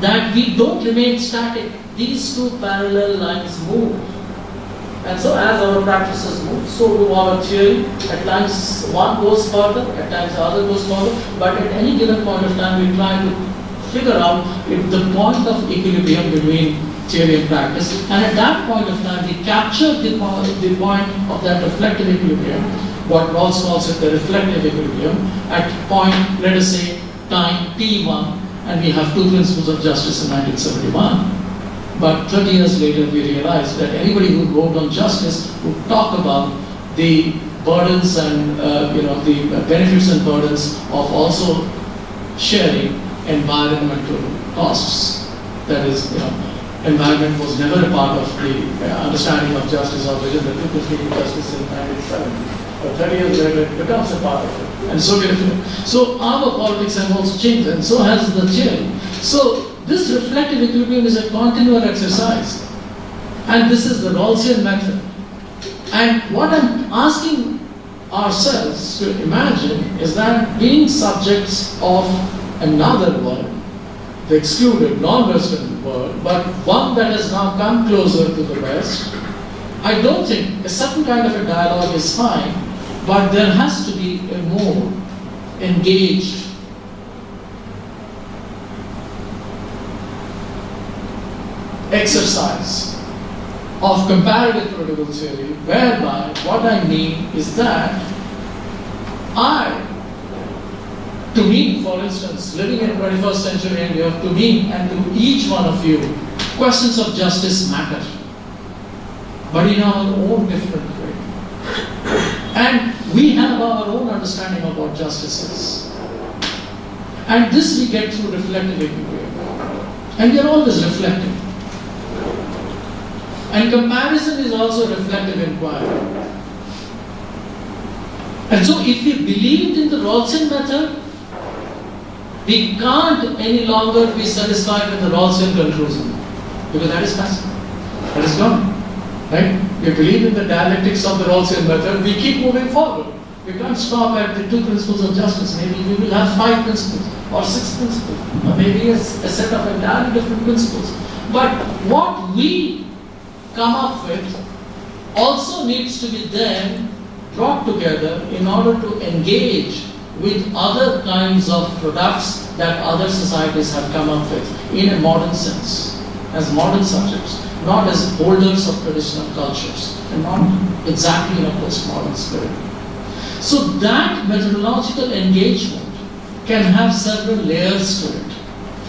B: that we don't remain static. These two parallel lines move. And so as our practices move, so do our theory. At times one goes further, at times the other goes further, but at any given point of time we try to figure out if the point of equilibrium between theory and practice, and at that point of time we capture the point of that reflective equilibrium, what Rawls calls it the reflective equilibrium, at point, let us say, time t1, and we have two principles of justice in 1971. But 30 years later, we realized that anybody who wrote on justice would talk about the burdens and the benefits and burdens of also sharing environmental costs. That is, environment was never a part of the understanding of justice or vision that took us to justice in 1970. But 30 years later, it becomes a part of it. And so our politics have also changed, and so has the theory. So this reflective equilibrium is a continual exercise. And this is the Rawlsian method. And what I'm asking ourselves to imagine is that being subjects of another world, the excluded, non-Western world, but one that has now come closer to the West, I don't think a certain kind of a dialogue is fine, but there has to be a more engaged exercise of comparative political theory, whereby what I mean is that to me, for instance, living in 21st century India, to me and to each one of you, questions of justice matter, but in our own different way. And we have our own understanding of what justice is. And this we get through reflective equilibrium. And we are always reflecting. And comparison is also reflective inquiry. And so if we believed in the Rawlsian method, we can't any longer be satisfied with the Rawlsian conclusion, because that is passive. That is gone. Right? We believe in the dialectics of the Rawlsian method, we keep moving forward. We can't stop at the two principles of justice. Maybe we will have 5 principles, or 6 principles, or maybe a set of entirely different principles. But what we come up with also needs to be then brought together in order to engage with other kinds of products that other societies have come up with in a modern sense, as modern subjects, not as holders of traditional cultures, and not exactly in a postmodern spirit. So that methodological engagement can have several layers to it.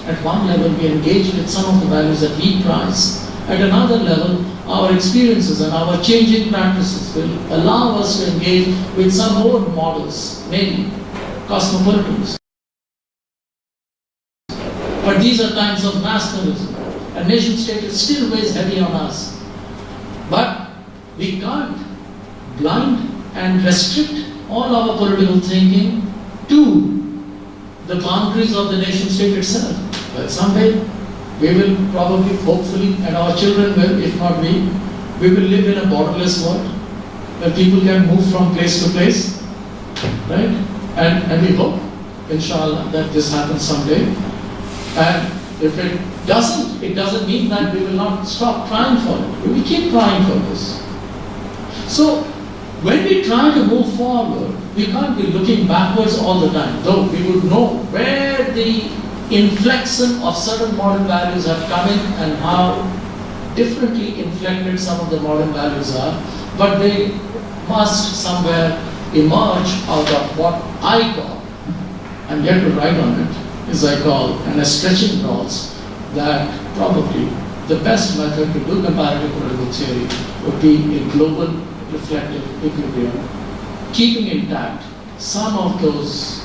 B: At one level, we engage with some of the values that we prize. At another level, our experiences and our changing practices will allow us to engage with some more models, maybe cosmopolitans. But these are times of nationalism. A nation state still weighs heavy on us. But we can't blind and restrict all our political thinking to the boundaries of the nation state itself. But someday we will probably, hopefully, and our children will, if not we will live in a borderless world where people can move from place to place, right? And we hope, inshallah, that this happens someday. And if it doesn't mean that we will not stop trying for it. We will keep trying for this. So, when we try to move forward, we can't be looking backwards all the time, though we would know where the inflection of certain modern values have come in and how differently inflected some of the modern values are, but they must somewhere emerge out of what I call, and yet to write on it, is I call, and a stretching Rawls, that probably the best method to do comparative political theory would be a global reflective equilibrium, keeping intact some of those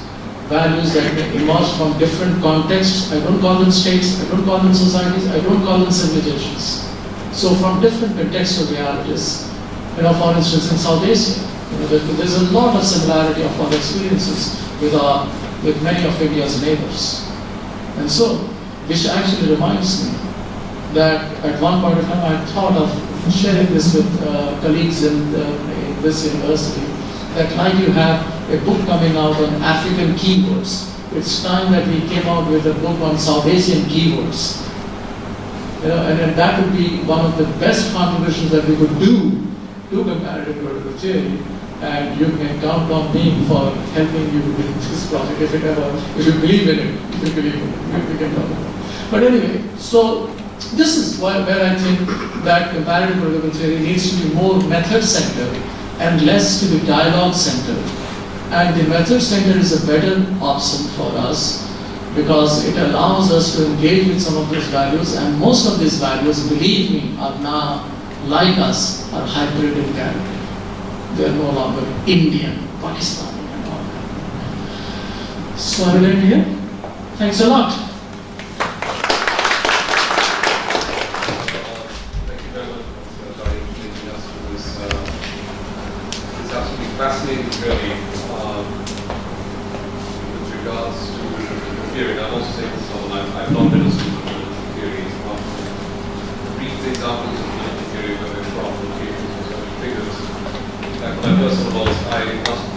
B: values that may emerge from different contexts. I don't call them states, I don't call them societies, I don't call them civilizations. So from different contextual realities, for instance, in South Asia, there's a lot of similarity of our experiences with many of India's neighbors. And so, which actually reminds me that at one point in time I thought of sharing this with colleagues in this university, that like you have a book coming out on African keywords, it's time that we came out with a book on South Asian keywords. And that would be one of the best contributions that we could do to comparative political theory, and you can count on me for helping you with this project if you believe in it, we can talk about it. But anyway, so this is where I think that comparative political theory needs to be more method-centered and less to be dialogue-centered. And the method-centered is a better option for us because it allows us to engage with some of these values, and most of these values, believe me, are now, like us, are hybrid in character. They are no longer Indian, Pakistani, and all that. So I will end here. Thanks a lot.
A: Thank you very much for introducing us to this absolutely fascinating journey with regards to the theory. And I'm also saying this all, I've not been a student of political theory. Brief examples of political theory where we're from, locations, and such figures. Like when I first saw Rawls, I must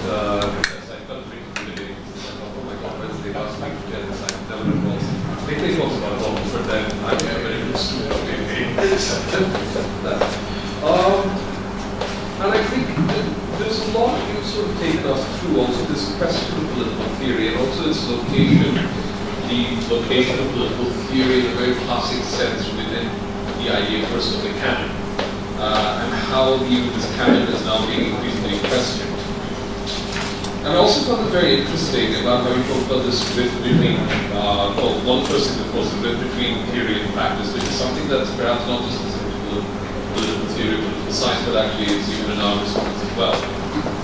A: confess I felt pretty intimidated. I thought, oh my God, Wednesday last week, yeah, this I've never read Rawls. They play talks about Rawls, but then I'm a very good student of it. And I think there's a lot you sort of taken us through, also this question of political theory, and also its location, the location of political theory in a very classic sense within the idea first of the canon. And how this canon is now being increasingly questioned. And I also found it very interesting about how you talk about this rift between, one person, of course, the rift between theory and practice, which is something that's perhaps not just specific to political theory, political science, but actually it's even in our disciplines as well.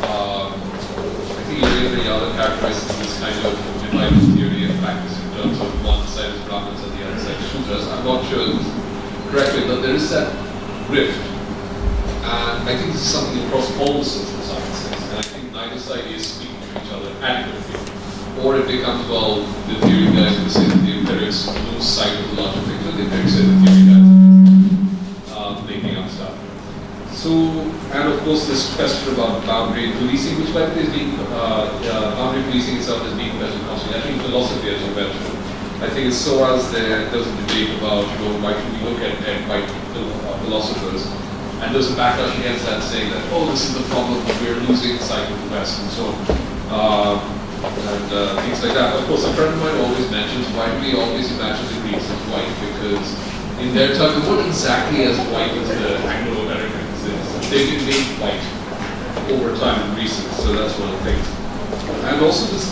A: I think the other characteristics this kind of divided theory and practice in terms of one side is Brahmins and the other side is Shudras. I'm not sure correctly, but there is that rift. And I think this is something across all the social sciences, and I think neither side is speaking to each other adequately. Or it becomes, well, the theory guys will say that the empirics lose sight of the larger picture, the empirics say the theory guys are making up stuff. So, and of course this question about boundary policing, which by the way is being, boundary policing itself is being questioned constantly. I think philosophy as a mentioned. I think as so as there's a debate about, why should we look at white philosophers, and there's a backlash against that, saying that, oh, this is the problem, we're losing sight of the West, and so on, and things like that. Of course, a friend of mine always mentions, why do we always imagine the Greeks as white? Because in their time, they weren't exactly as white as the Anglo-Americans. They've been made white over time in recent, so that's one of the things. And also this,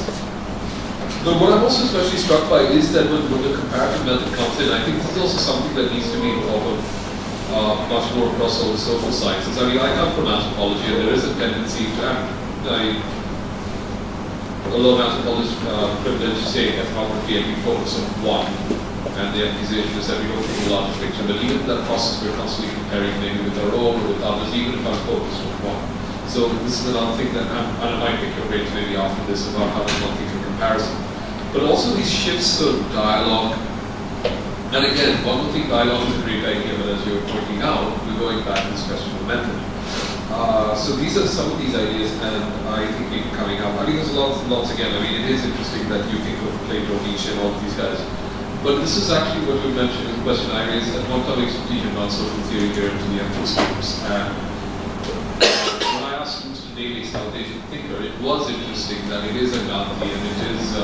A: but what I'm also especially struck by is that when the comparative method comes in, I think this is also something that needs to be thought of much more across all the social sciences. I mean, I come from anthropology, and there is a tendency to have, a lot of anthropologists privilege to say ethnography and we focus on one, and the accusation is that we don't take a larger picture. But even in that process, we're constantly comparing maybe with our own or with others, even if I'm focused on one. So this is another thing that I might pick your brains maybe after this about how does one think of comparison. But also these shifts of dialogue. And again, one would think dialogue is a great idea, but as you're pointing out, we're going back to this question of method. So these are some of these ideas, and I think we're coming up. I mean, there's lots again. I mean, it is interesting that you think of Plato, Nietzsche, and all of these guys. But this is actually what you mentioned in the question I raised at one time teaching about social theory here into the MPhil students. And when I asked students to name a South Asian thinker, it was interesting that it is a Gandhi, and it is,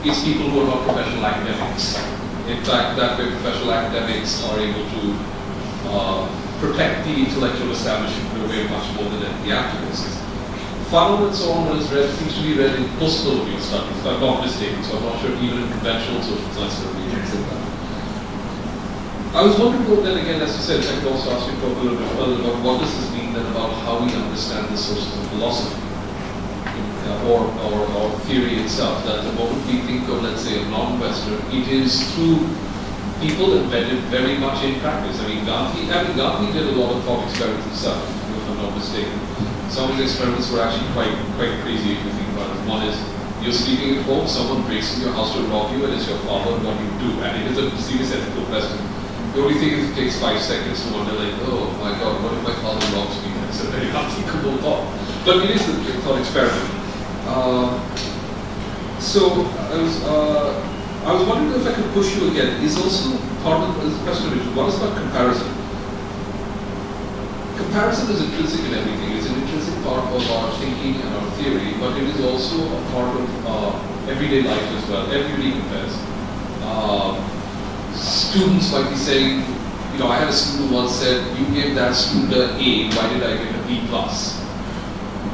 A: it's people who are not professional academics. In fact, that way professional academics are able to protect the intellectual establishment in a way much more than the activists. Funnel and so on seems to be read in post-colonial studies, if I'm not mistaken, so I'm not sure even in conventional social science studies like that. I was wondering, though, then again, as you said, I could also ask you to talk a little bit further about what does this mean then about how we understand the sources of philosophy or theory itself. That the moment we think of, let's say, a non-Western, it is through people embedded very much in practice. I mean, Gandhi did a lot of thought experiments himself, if I'm not mistaken. Some of his experiments were actually quite crazy if you think about it. One is, you're sleeping at home, someone breaks into your house to rob you, and it's your father, what do you do? And it is a serious ethical question. The only thing is it takes 5 seconds to wonder, like, oh my God, what if my father robs me? That's a very unthinkable thought. But it is a thought experiment. So I was wondering if I could push you again. Is also part of this question, what is about comparison? Comparison is intrinsic in everything. It's an intrinsic part of our thinking and our theory, but it is also a part of everyday life as well. Everybody compares. Students might be saying, you know, I had a student who once said, you gave that student an A, why did I get a B plus?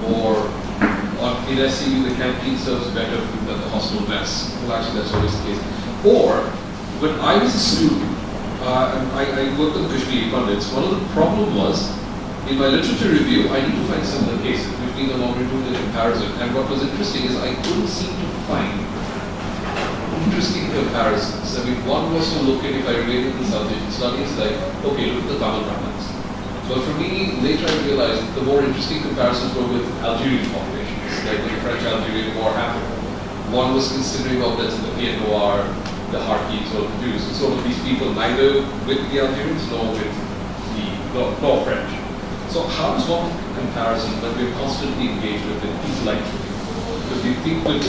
A: Or in SCU, the canteen serves better food than the hostel mess. Well, actually, that's always the case. Or, when I was a student, and I worked with the Kashmiri Pandits, one of the problems was, in my literature review, I need to find similar cases, which means I'm already doing the comparison. And what was interesting is I couldn't seem to find interesting comparisons. I mean, one was to look at, if I related the South Asian studies, like, okay, look at the Tamil Brahmins. But for me, later I realized the more interesting comparisons were with Algerian populations, like the French-Algerian War happened. One was considering let's say, the Pied Noir, the Harkis, or the Jews, and sort of these people neither with the Algerians nor with the French. So how does one comparison when we're constantly engaged with it intellectually? Because we think with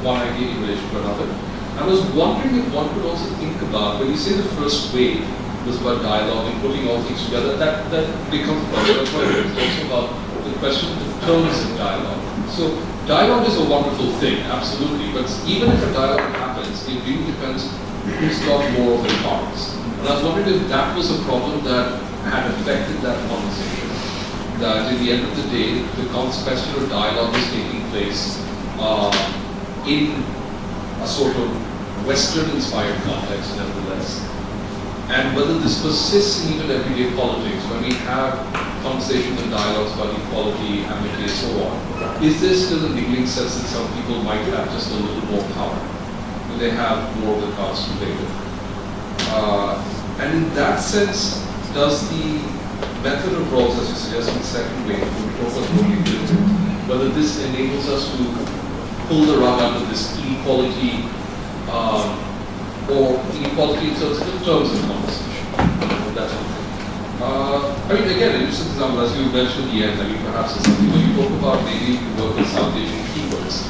A: one idea in relation to another. I was wondering if one could also think about, when you say the first wave was about dialogue and putting all things together, that becomes a problem. It's also about the question of the terms of dialogue. So dialogue is a wonderful thing, absolutely, but even if a dialogue happens, it really depends who's got more of the cards. And I was wondering if that was a problem that had affected that conversation. That in the end of the day, the question of dialogue is taking place in a sort of Western-inspired context, nevertheless. And whether this persists in even everyday politics, when we have conversations and dialogues about equality, amity, and so on, is there still a niggling sense that some people might have just a little more power? Do they have more of the cards to play with? And in that sense, does the method of Rawls, as you suggest in the second way, whether this enables us to pull the rug under this inequality, or inequality in terms of conversation. That's one thing. I mean, again, an interesting example, as you mentioned at the end, I mean, perhaps it's something when you talk about maybe you work with South Asian keywords.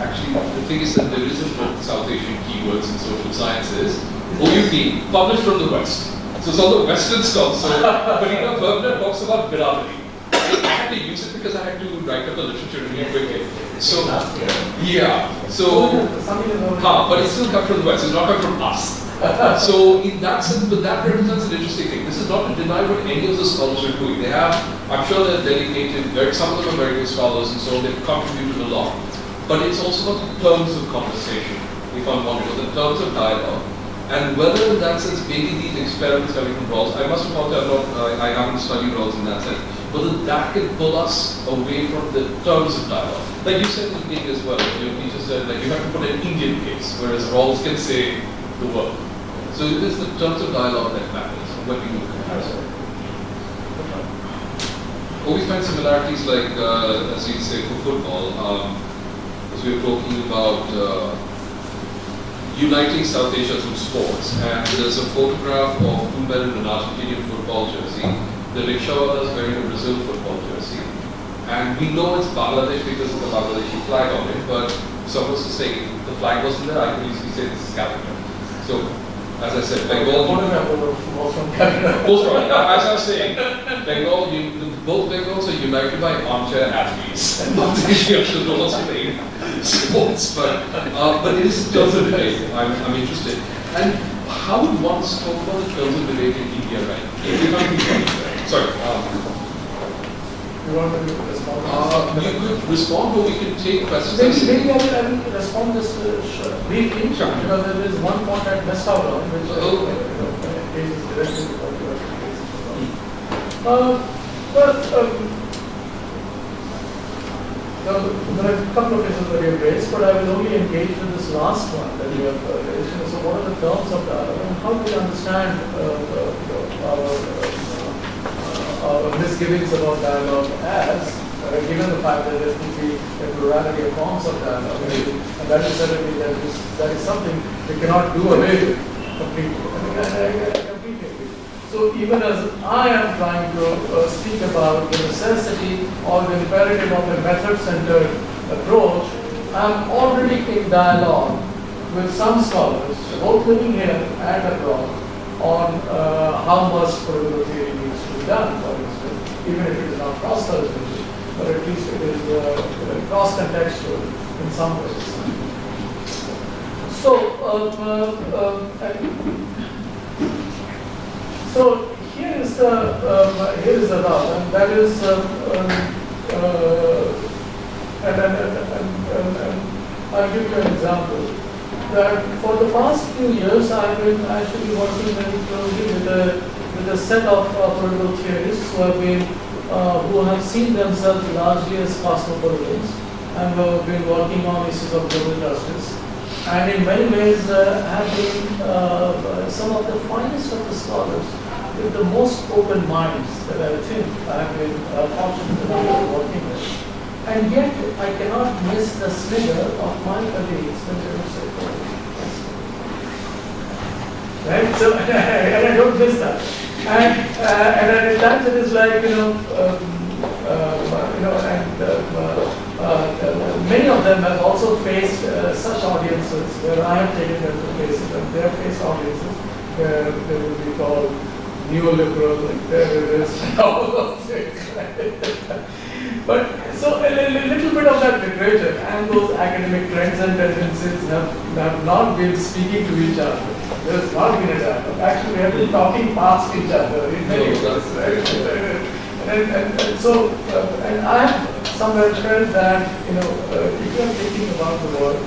A: Actually, the thing is that there is a book, South Asian Keywords in Social Sciences, OUP, published from the West. So it's all the Western stuff. So, but you know, Bergner talks about Biravati. I had to use it because I had to write up the literature really quickly. So, yeah. So, but it still comes from the West. It's not come from us. So, in that sense, but that represents an interesting thing. This is not to deny what any of the scholars are doing. They have, I'm sure they're dedicated, some of them are very good scholars, and so they've contributed a lot. But it's also about the terms of conversation, if I'm wondering, the terms of dialogue. And whether in that sense, maybe these experiments coming from Rawls, I must have thought I haven't studied Rawls in that sense, whether that can pull us away from the terms of dialogue. Like you said in the beginning as well, your teacher said like you have to put an Indian case, whereas Rawls can say the word. So it is the terms of dialogue that matters when we do comparison. Always find similarities like, as you say, for football, as we were talking about uniting South Asia through sports. And there's a photograph of Kumbel in an Argentinian football jersey. The rickshaw is wearing a Brazil football jersey. And we know it's Bangladesh because of the Bangladeshi flag on it, but someone's to say if the flag wasn't there, I could easily say this is Calcutta. So, as I said, Bengal.
C: was from Calcutta.
A: As I was saying, both Bengals are united by armchair athletes. Not the issue of the Rawls playing sports, but it is terms of debate. I'm interested. And how would one talk about the terms of debate in India, right? Sorry.
C: You want me to respond?
A: You could respond, or we can take questions.
C: Maybe I will respond just briefly,
A: Sure.
C: because there is one point I missed out on, which is directly to what you are there are a couple of issues that you have raised, but I will only engage with this last one that you have raised. So what are the terms of dialogue, and how do we understand our misgivings about dialogue as, given the fact that there could be a plurality of forms of dialogue, and that is certainly that is something we cannot do away with completely. I completely agree. So even as I am trying to speak about the necessity or the imperative of a method-centered approach, I am already in dialogue with some scholars, both living here and abroad, on how much political theory needs to be done, for instance, even if it is not cross-cultural, but at least it is cross-contextual in some ways. So here is the rub, and that is I'll give you an example. That for the past few years, I've been actually working very closely with a set of political theorists who have seen themselves largely as cosmopolitans and who have been working on issues of global justice, and in many ways have been some of the finest of the scholars with the most open minds that I think I have been fortunate enough to working with. And yet, I cannot miss the snigger of my colleagues when they would say, right? So, and I don't miss that. And at times it is like, many of them have also faced such audiences where I have taken them to places, and they have faced audiences where they will be called neoliberal, like terrorists, and all those things. But so a little bit of that literature and those academic trends and tendencies have not been speaking to each other. There has not been a dialogue. Actually, we have been talking past each other in many ways, right? And so, and I have somewhere felt that, if you are thinking about the world,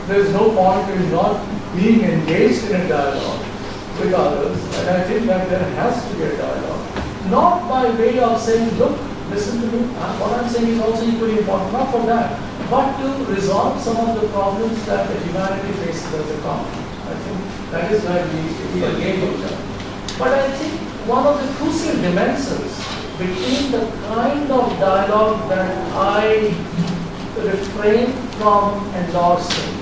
C: there is no point in not being engaged in a dialogue with others, and I think that there has to be a dialogue. Not by way of saying, look, listen to me, what I'm saying is also equally important, not for that, but to resolve some of the problems that the humanity faces as a common. I think that is where we engage each other. But I think one of the crucial dimensions between the kind of dialogue that I refrain from endorsing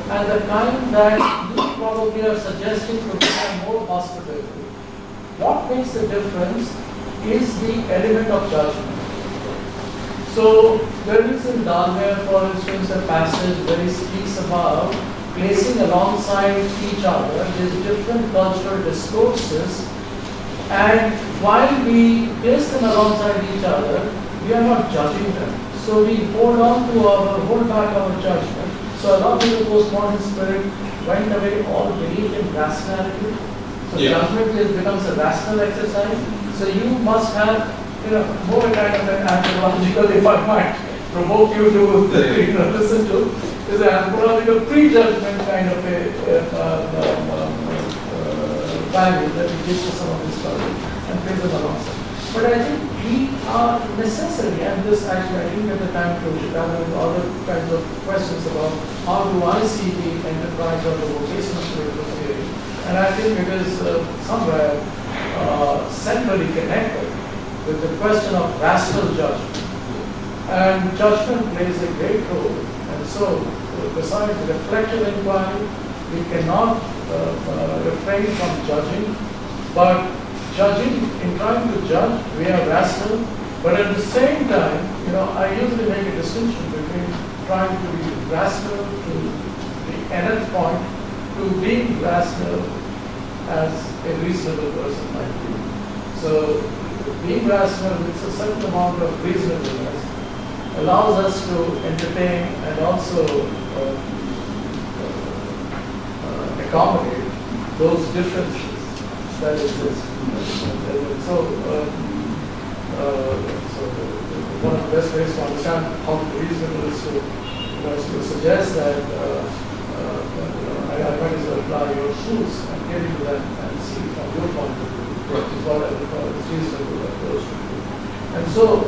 C: and the kind that you probably are suggesting to become more hospitable, what makes the difference is the element of judgment. So there is in Dalware, for instance, a passage where he speaks about placing alongside each other these different cultural discourses, and while we place them alongside each other, we are not judging them. So we hold back our judgment. So a lot of the postmodern spirit went away all belief in rationality. So judgment becomes a rational exercise. So you must have more kind of an anthropological, if I might provoke you to listen to, is an anthropological prejudgment kind of a value that we give to some of these stories and place them alongside. But I think we are necessary, and this actually I didn't get the time to gather with other kinds of questions about how do I see the enterprise of the vocation of political theory. And I think it is somewhere centrally connected with the question of rational judgment. And judgment plays a great role. And so, besides reflective inquiry, we cannot refrain from judging, but judging, in trying to judge, we are rational, but at the same time, I usually make a distinction between trying to be rational to the nth point, to being rational as a reasonable person might be. So, being rational with a certain amount of reasonableness allows us to entertain and also accommodate those differences that exist. So, One of the best ways to understand how reasonable is to, to suggest that I might as well apply your shoes and get into that and see from your point of view what I would is reasonable approach to do. And so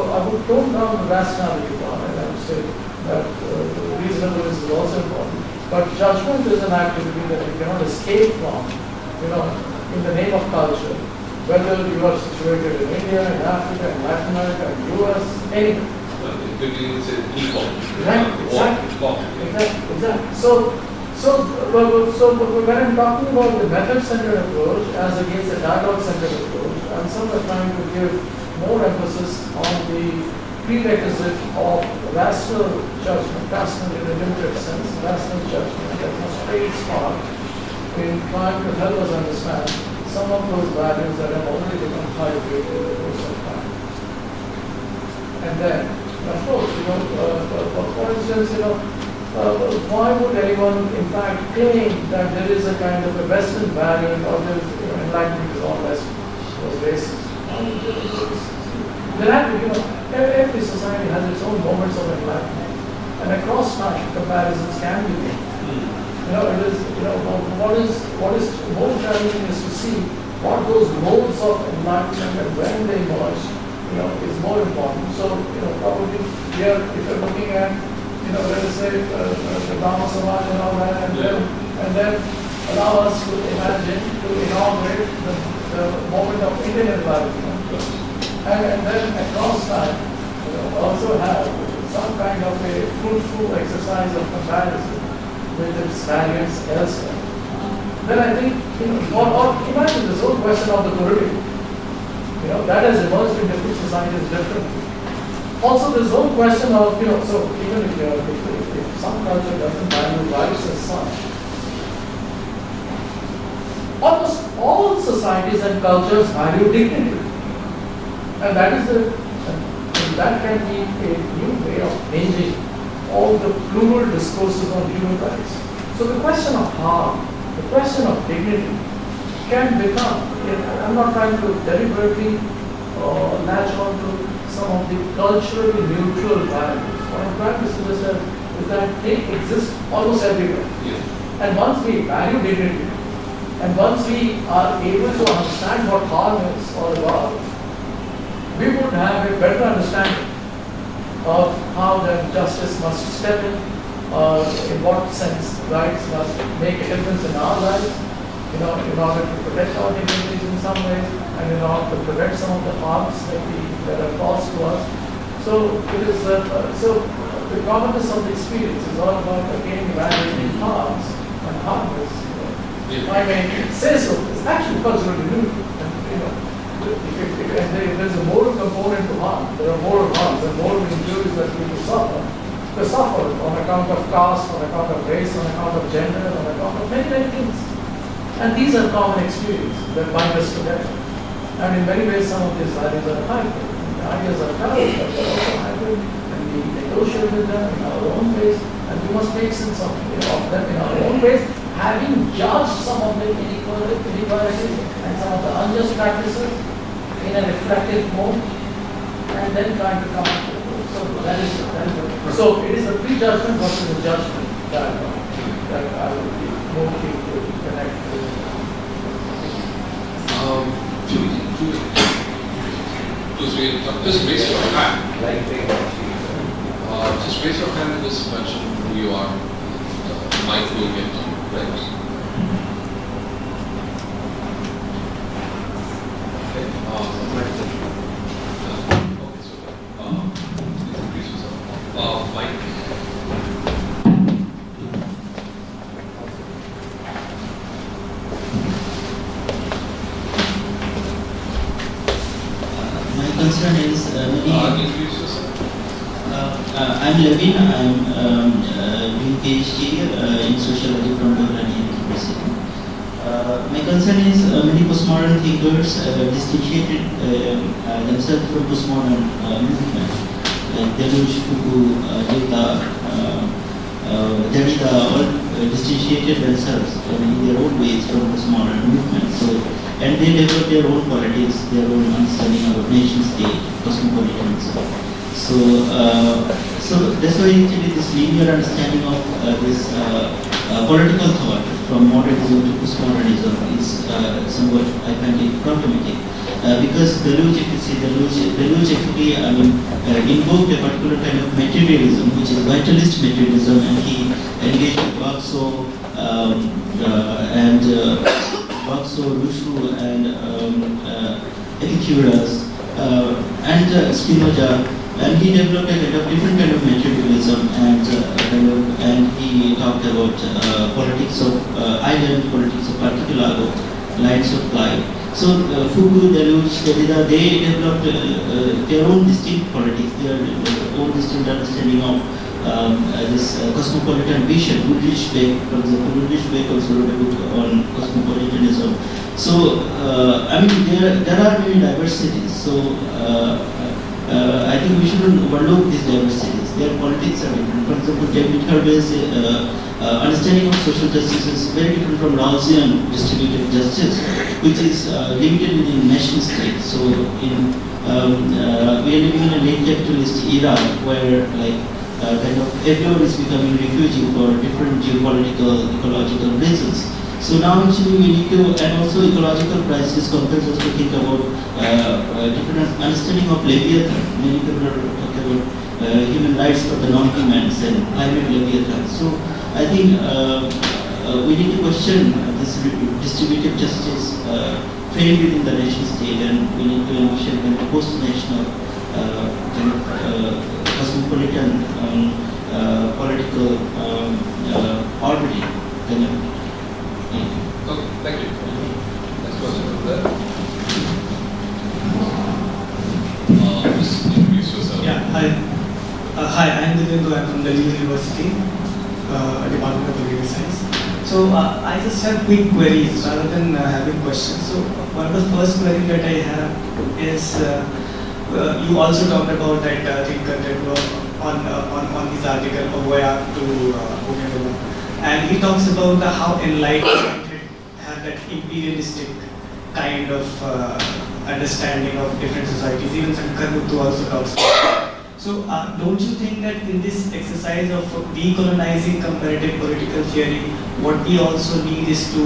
C: I would tone down the rationality part, and I would say that reasonableness is also important. But judgment is an activity that you cannot escape from, in the name of culture. Whether you are situated in India, in Africa, in Latin America, in US, anywhere. Exactly. So when I'm talking about the method-centered approach as against the dialogue-centered approach, I'm somewhat trying to give more emphasis on the prerequisite of rational judgment, rational in a limited sense, rational judgment that must play its part in trying to help us understand some of those values that have already become high-grade in the course of time. And then, of course, for instance, why would anyone, in fact, claim that there is a kind of a Western variant or there is, enlightenment is all Western, was racist? There have to, every society has its own moments of enlightenment, and across time, comparisons can be made. It is, what is more challenging is to see what those modes of enlightenment and when they emerge, is more important. So, probably here, if you're looking at, let us say, the Brahma Samaj and all that, and then allow us to imagine, to inaugurate the moment of Indian enlightenment. And then across time, also have some kind of a fruitful exercise of comparison with its variants elsewhere. Then I think, or imagine this whole question of the Caribbean. That has emerged in different societies differently. Also, this whole question of, so even if some culture doesn't value rights as such, almost all societies and cultures value dignity. And that can be a new way of changing all the plural discourses on human rights. So the question of harm, the question of dignity can become, I'm not trying to deliberately latch on to some of the culturally neutral values. What I'm trying to suggest is that they exist almost everywhere. Yeah. And once we value dignity, and once we are able to understand what harm is all about, we would have a better understanding of how that justice must step in what sense rights must make a difference in our lives, in order to protect our dignities in some ways, and in order to prevent some of the harms that are caused to us. So it is the commonness of the experience is all about again evaluating harms and harmless. If I may say so, it's actually culturally neutral. If there's a moral component to harm, there are moral harms and moral injuries that people suffer. They suffer on account of caste, on account of race, on account of gender, on account of many, many things. And these are common experiences that bind us together. And in many ways, some of these values are hybrid. The ideas are valid, but they're also hybrid, and we negotiate with them in our own ways, and we must make sense of them in our own ways, having judged some of the inequalities and some of the unjust practices in a reflective mode, and then trying to come up with it. So it is a prejudgment versus a judgment that I would be more keen to connect with.
A: Just raise your hand. Just raise your hand and just mention who you are. The mic will get to you. Right.
D: Concern is I'm Levin. I'm doing PhD in sociology from Declonizing Comparatibe. My concern is many postmodern thinkers distanciated themselves from postmodern movement. Like Deleuze, Foucault, Derrida all distanciated themselves in their own ways from postmodern movement. So and they develop their own politics, their own understanding of nation state, cosmopolitanism. So that's why actually this linear understanding of this political thought from modernism to postmodernism is somewhat, I find it problematic. Because Deleuze, if you see, Deleuze actually, invoked a particular kind of materialism, which is vitalist materialism, and he engaged with Rousseau and Rousseau, and Epicurus, and Spinoza, and he developed a kind of different kind of materialism, and he talked about politics of island, politics of archipelago, lines of life. So Foucault, Deleuze, Derrida, they developed their own distinct politics, their own distinct understanding of this cosmopolitan vision. Ulrich Beck, for example, Ulrich Beck also wrote a book on cosmopolitanism. So there are many diversities. So I think we shouldn't overlook these diversities. Their politics are different. For example, David Herbert's understanding of social justice is very different from Rawlsian distributive justice, which is limited within nation state. So we are living in a late capitalist era where kind of everyone is becoming refugee for different geopolitical, ecological reasons. So now actually we need to, and also ecological crisis compels us to think about different understanding of Leviathan. Many people are talking about human rights for the non-humans and climate Leviathan. So I think we need to question this distributive justice framed within the nation state, and we need to envision a post-national kind of cosmopolitan political orbiting.
A: Okay, thank you. Next question over there. Just introduce yourself.
E: Yeah, hi. Hi, I am Divendra. I am from Delhi University, Department of Political Science. So I just have quick queries rather than having questions. So one of the first queries that I have is you also talked about that thinker on his article Ovoya to Ovoya, and he talks about how enlightenment have that imperialistic kind of understanding of different societies. Even Sankar Muthu also talks about it. So don't you think that in this exercise of decolonizing comparative political theory, what we also need is to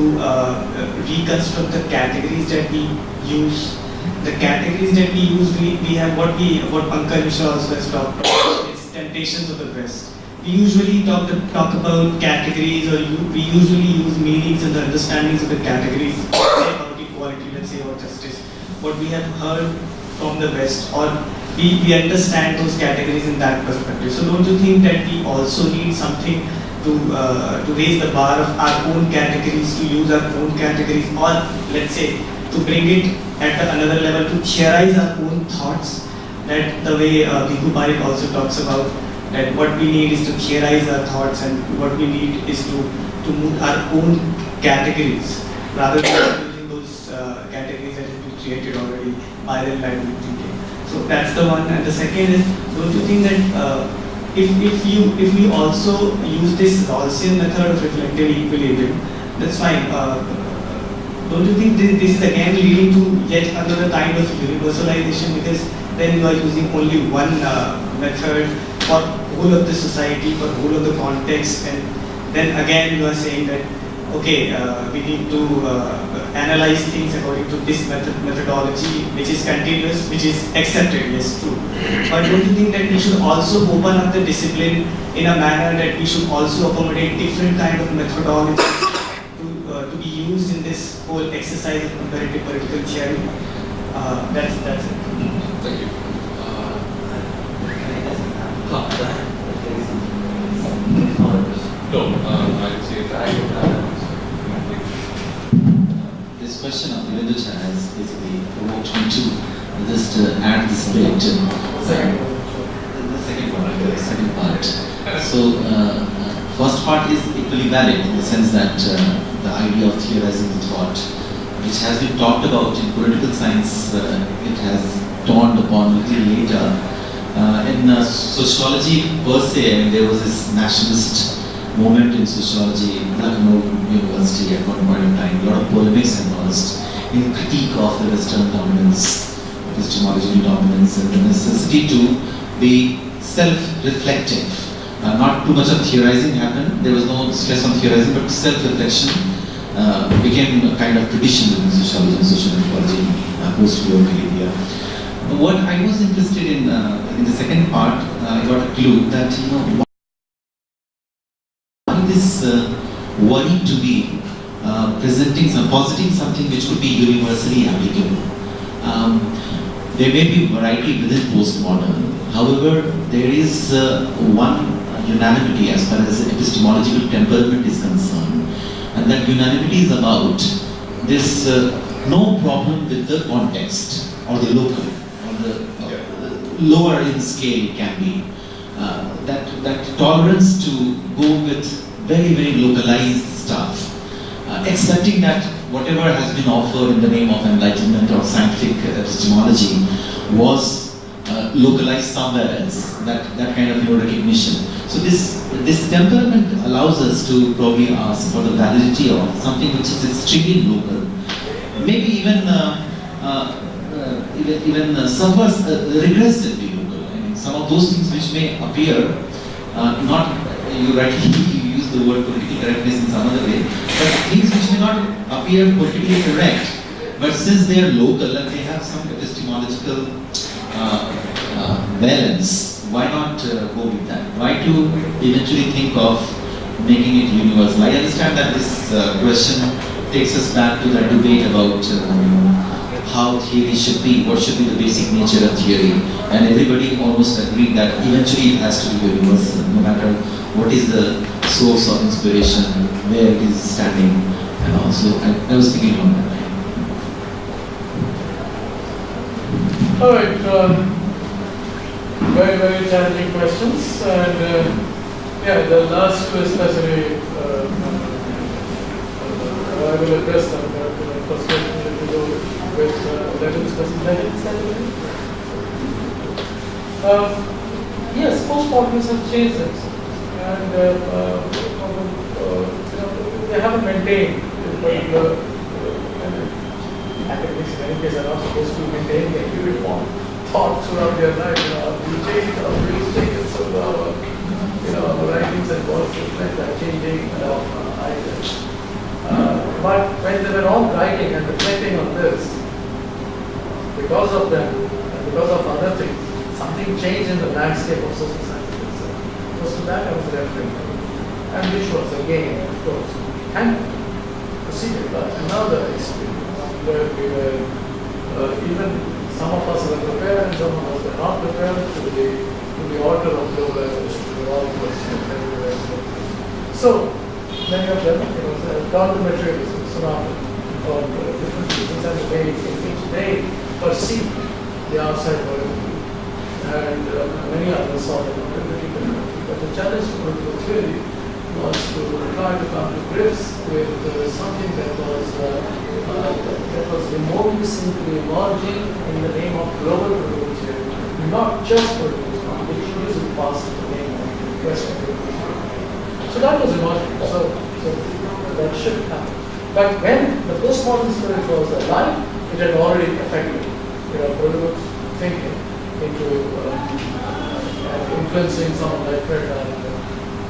E: reconstruct the categories that we use? The categories that we use, we have what Pankaj Mishra also has talked about, it's temptations of the West. We usually talk about categories, or we usually use meanings and the understandings of the categories, say about equality, let's say about justice. What we have heard from the West, or we understand those categories in that perspective. So don't you think that we also need something to raise the bar of our own categories, to use our own categories, or let's say to bring it at another level, to theorize our own thoughts, that the way Bhikkhu Parekh also talks about, that what we need is to theorize our thoughts, and what we need is to move our own categories rather than using those categories that have been created already by the enlightenment thinking. So that's the one. And the second is, don't you think that if we also use this Rawlsian method of reflective equilibrium, that's fine. Don't you think this is again leading to yet another kind of universalization, because then you are using only one method for whole of the society, for whole of the context, and then again you are saying that okay, we need to analyze things according to this methodology, which is continuous, which is accepted, yes, true. But don't you think that we should also open up the discipline in a manner that we should also accommodate different kind of methodologies to be used in this whole exercise of comparative political theory? That's it.
A: Thank you. No, I'd say that.
F: This question of Devendra has basically provoked me to just add this bit. The second part. So, first part is equally valid in the sense that the idea of theorizing the thought, which has been talked about in political science, it has dawned upon a little later. In sociology per se, there was this nationalist movement in sociology in Lucknow University at one point in time. A lot of polemics emerged, in critique of the Western dominance, epistemological dominance, and the necessity to be self-reflective. Not too much of theorizing happened. There was no stress on theorizing, but self-reflection became a kind of tradition within sociology and social anthropology post-war India. What I was interested in the second part, I got a clue that why this worry to be positing something which could be universally applicable. There may be variety within postmodern. However, there is one unanimity as far as epistemological temperament is concerned, and that unanimity is about this no problem with the context or the local or the lower in scale can be. That tolerance to go with very, very localized stuff, accepting that whatever has been offered in the name of enlightenment or scientific epistemology was localized somewhere else, that kind of recognition. So this temperament allows us to probably ask for the validity of something which is extremely local, maybe even suffers regressively local. I mean, some of those things which may appear not, you rightly use the word politically correctness in some other way, but things which may not appear politically correct, but since they are local and they have some epistemological balance, why not go with that? Why to eventually think of making it universal? I understand that this question takes us back to that debate about how theory should be, what should be the basic nature of theory, and everybody almost agreed that eventually it has to be universal, no matter what is the source of inspiration, where it is standing, and also I was thinking on that.
C: All right, very, very challenging questions, and yeah, the last two especially, I will address them, but the first question will be with level. Yes, postmodernists have changed themselves, and they haven't maintained particular academics in any case are not supposed to maintain the uniform thought throughout their life. We change our views, change so our writings and works reflect that changing ideas. But when they were all writing and reflecting on this, because of them and because of other things, something changed in the landscape of social science itself. So to that I was referring to, and which was again, of course, and proceeded by another experience where we were, even some of us were prepared and some of us were not prepared to the order of global evolution. We were all questioning everywhere. So, many of them, down to materialism, surrounded, or different reasons and the way in which they perceive the outside world, and many others saw them critically. But the challenge for political theory was to try to come to grips with something that was remotely simply emerging in the name of global political theory, not just political theory, which usually passes the name of Western political theory. So that was emerging. So that shift happened. But when the postmodern spirit was alive, it had already affected political thinking into influencing someone like Fred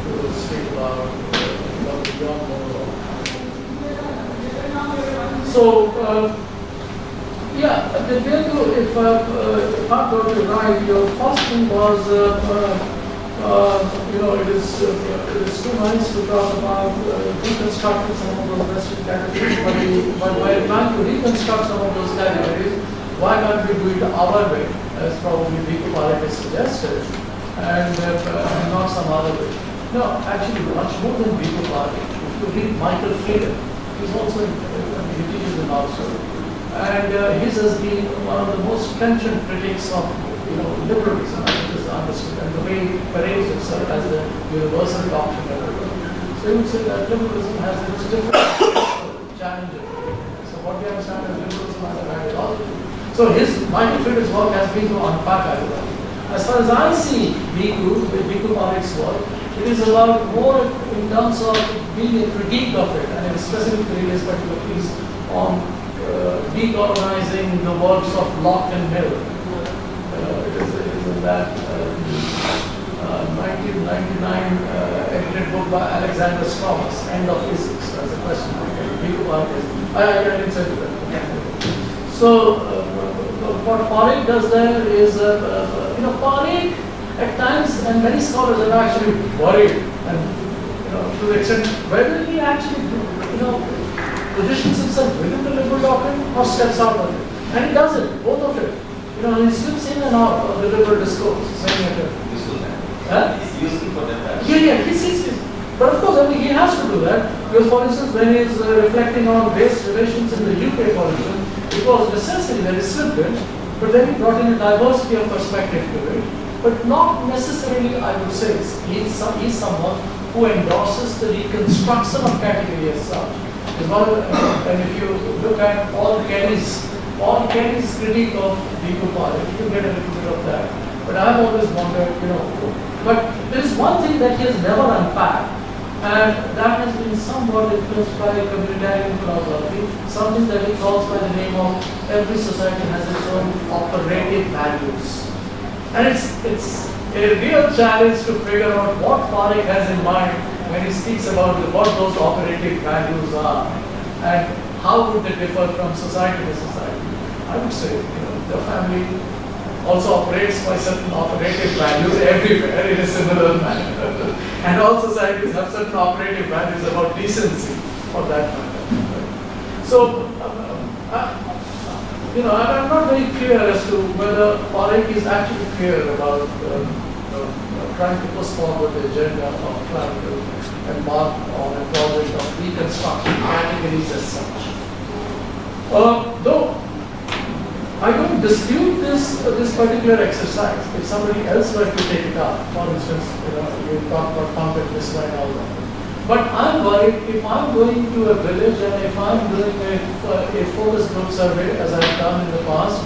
C: to speak about John Monroe. So, yeah, the if I got you right, your first thing was, it is too nice to talk about deconstructing some of those Western categories, but while trying to reconstruct some of those categories, why can't we do it our way, as probably Vico Parekh has suggested, and not some other way? No, actually, much more than Vico Parekh. If you read Michael Freedom, he's also he teaches in Oxford, and his has been one of the most trenchant critics of liberalism, which is understood, and the way he parades itself as the universal doctrine of liberalism. So he would say that liberalism has its different challenges. So what we understand as liberalism as an ideology. So Michael Freedom's work has been to unpack ideology. As far as I see Vico Parekh's work, it is about more in terms of being a critique of it, and specifically his particular piece on Decolonizing the works of Locke and Mill. It is in that 1999 edited book by Alexander Thomas, End of Physics, as a question. I didn't say that. So what Parikh does there is, Parikh at times, and many scholars are actually worried, and to the extent whether he actually, positions himself within the liberal doctrine or steps out of it. And he does it, both of it. He slips in and out of the liberal discourse, saying it.
G: It's useful for them.
C: He's but of course, he has to do that, because for instance, when he's reflecting on race relations in the UK, for instance, it was necessary that he slipped in, but then he brought in a diversity of perspective to it. But not necessarily, I would say, he's someone who endorses the reconstruction of category as such. And if you look at Paul Kelly's critique of Deepu Parikh, you can get a little bit of that. But I've always wondered, but there is one thing that he has never unpacked, and that has been somewhat influenced by communitarian philosophy, something that he calls by the name of every society has its own operative values. And it's a real challenge to figure out what Parikh has in mind when he speaks about what those operative values are, and how would they differ from society to society. I would say, the family also operates by certain operative values everywhere in a similar manner. And all societies have certain operative values about decency, for that matter. So, I'm not very clear as to whether Parikh is actually clear about trying to push forward the agenda of trying to embark on a project of reconstructing categories as such. Though I don't dispute this particular exercise. If somebody else were to take it up, for instance, you talk about content misline and all that. But I'm worried if I'm going to a village and if I'm doing a focus group survey, as I've done in the past,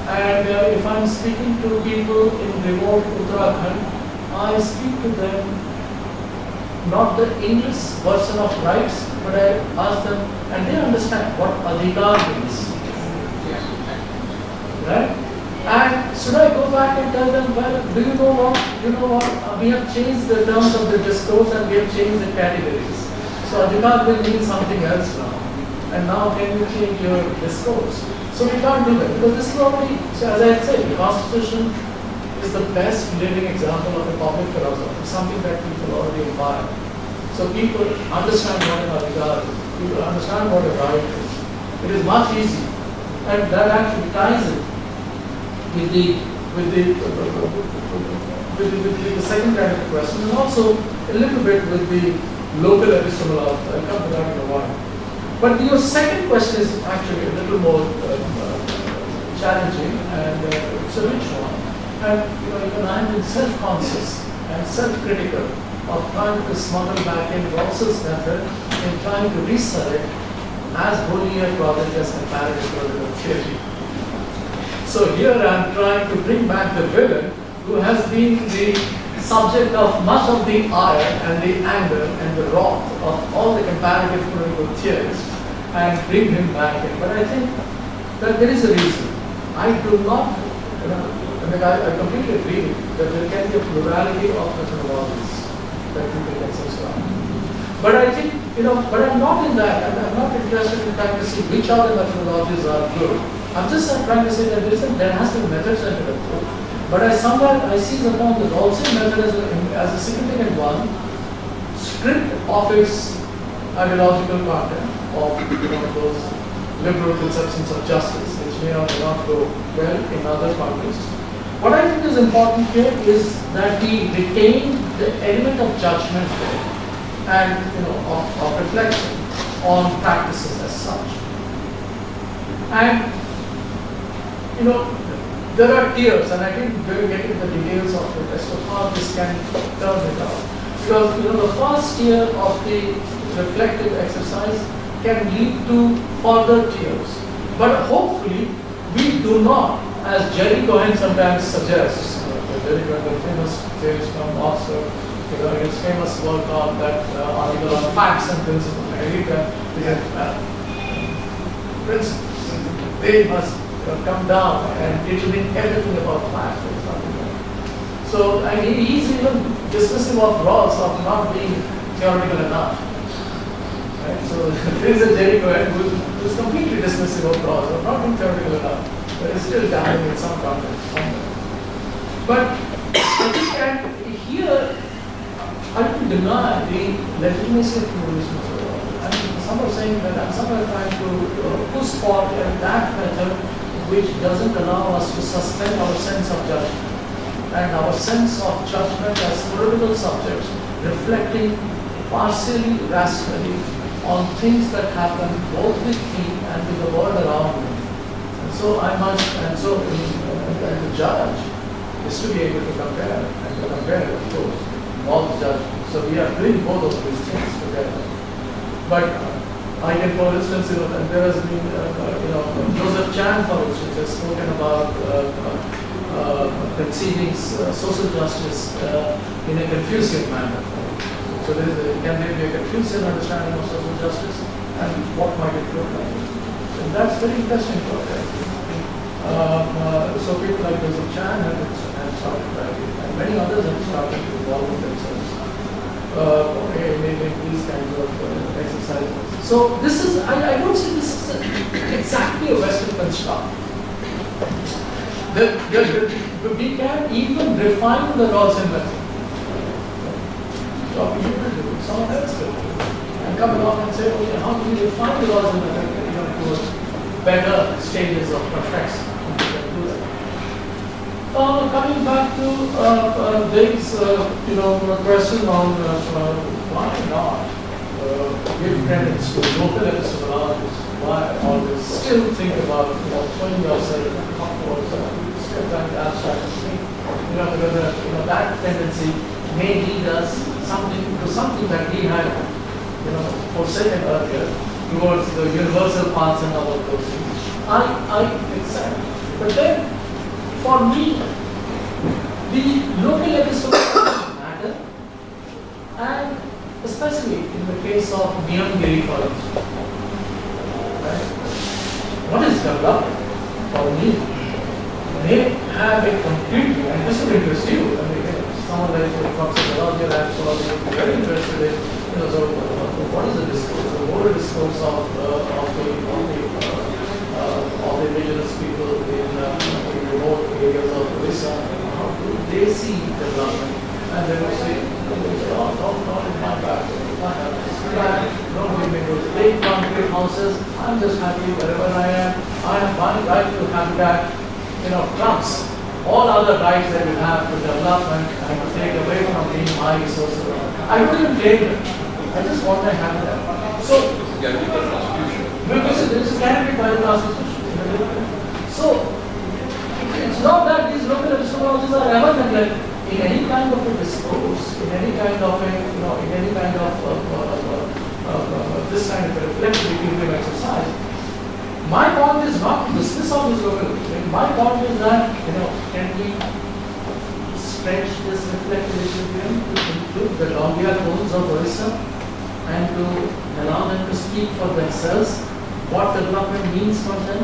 C: and if I'm speaking to people in remote Uttarakhand, I speak to them not the English version of rights, but I ask them, and they understand what adhikar means. Right? And should I go back and tell them, well, do you know what? We have changed the terms of the discourse and we have changed the categories. So adhikar will mean something else now. And now can you change your discourse? So we can't do that, because this is already, so as I said, the Constitution is the best living example of a public philosophy, something that people already impart. So people understand what an adhikar is, people understand what a right is. It is much easier. And that actually ties it with the second kind of question, and also a little bit with the local epistemology. I'll come to that in a while. But your second question is actually a little more challenging, and it's a rich one. And even I'm been self-conscious and self-critical of trying to smuggle back in Rawls' method in trying to resurrect as wholly a project as comparative political theory. So here I'm trying to bring back the villain who has been the subject of much of the ire and the anger and the wrath of all the comparative political theorists, and bring him back in. But I think that there is a reason. I do not, I completely agree that there can be a plurality of methodologies that people can subscribe. But I think, but I'm not in that, and I'm not interested in trying to see which other methodologies are good. I'm just trying to say that there has to be method-centered approach. But I seize upon the Rawlsian method as a significant one, stripped of its ideological content, of those liberal conceptions of justice, which may or may not go well in other contexts. What I think is important here is that we retain the element of judgment there, and of reflection on practices as such. And there are tiers, and I didn't really get into the details of it as to how this can turn it out. Because the first tier of the reflective exercise can lead to further tiers. But hopefully we do not, as Jerry Cohen sometimes suggests, Jerry Cohen, the famous theorist from Oxford, his famous work on that article on facts and principles. I read that. Principles. they must come down and it will be everything about fact or something like that. So, and he's even dismissive of Rawls of not being theoretical enough. Right? So, there is a Jerry Cohen who is completely dismissive of Rawls of not being theoretical enough, but is still dabbling in some context somewhere. But I think that here, I don't deny the legitimacy of pluralism. I mean, some are saying that I'm somewhere trying to push for that method which doesn't allow us to suspend our sense of judgment. And our sense of judgment as political subjects reflecting partially rationally on things that happen both with me and with the world around me. And so I must, and so the judge is to be able to compare, and to compare, of course, all the judgments. So we are doing both of these things together. But I can, for instance, and there has been, Joseph Chan, for instance, has spoken about conceiving social justice in a Confucian manner. So can there be a Confucian understanding of social justice, and what might it look like? And that's very interesting for us. So people like Joseph Chan have started writing, and many others have started involving themselves in these kinds of exercises. So this is, I don't say this is exactly a Western construct. We can even refine the Rawlsian method. Someone else will. And come along and say, okay, how do we refine the Rawlsian method to better stages of perfection? Coming back to Dave's question on why not give credits to local epistemologists, why always still think about throwing yourself upwards and still trying to abstract think. Because that tendency may lead us to something that we had forsaken earlier towards the universal paths and all of those things. I accept. But then for me, the local epistemology matter, and especially in the case of Niyamgiri, for instance. Right? What is development for me may have a completely, and this will interest you, I mean, someone like Professor Rawls, I'm very interested in, so what is the discourse, the moral discourse of the indigenous people in remote areas of Orissa, how do they see development? And they will say, oh, not in my back, don't give me those big concrete houses, I'm just happy wherever I am, I have my right to habitat, trumps all other rights that we have to development and to take away from me my resources. I don't even claim them. I just want my habitat. So, because this is guaranteed by the Constitution. So, it's not that these local epistemologies are ever neglected in any kind of a discourse, in any kind of this kind of a reflective equilibrium exercise. My point is not to dismiss all these local epistemologies. My point is that, can we stretch this reflective equilibrium to include the Longia tones of Orissa and to allow them to speak for themselves what development means for them?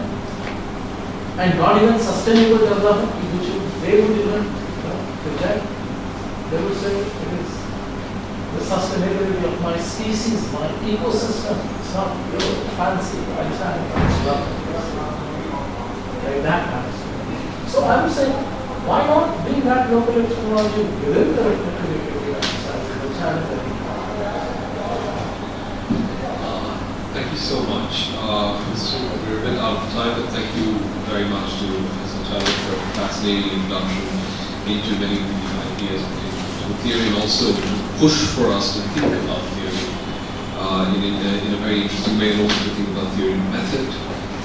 C: And not even sustainable development, which they would even reject. They would say it is the sustainability of my species, my ecosystem. It's not your fancy Einstein development. Like that kind of stuff. So I would say, why not bring that local epistemology within the reflective exercise, the challenge that we have.
A: Thank you so much. We're a bit out of time, but thank you very much to Professor Acharya for a fascinating introduction into many ideas into theory, and also to push for us to think about theory in a very interesting way, and also to think about theory method.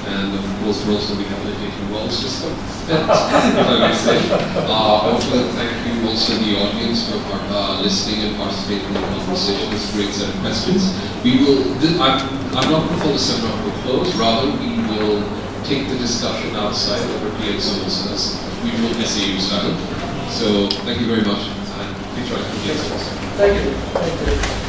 A: And of course, we're also rehabilitating Rawls system, if I may say. Also, thank you also the audience for listening and participating in the conversation. It's a great set of questions. We will. I'm not going to call the seminar to a close. Rather, we will take the discussion outside over PX Samosas, usual SAU style. So, thank you very much, and please try to PX.
C: Thank you. Thank you.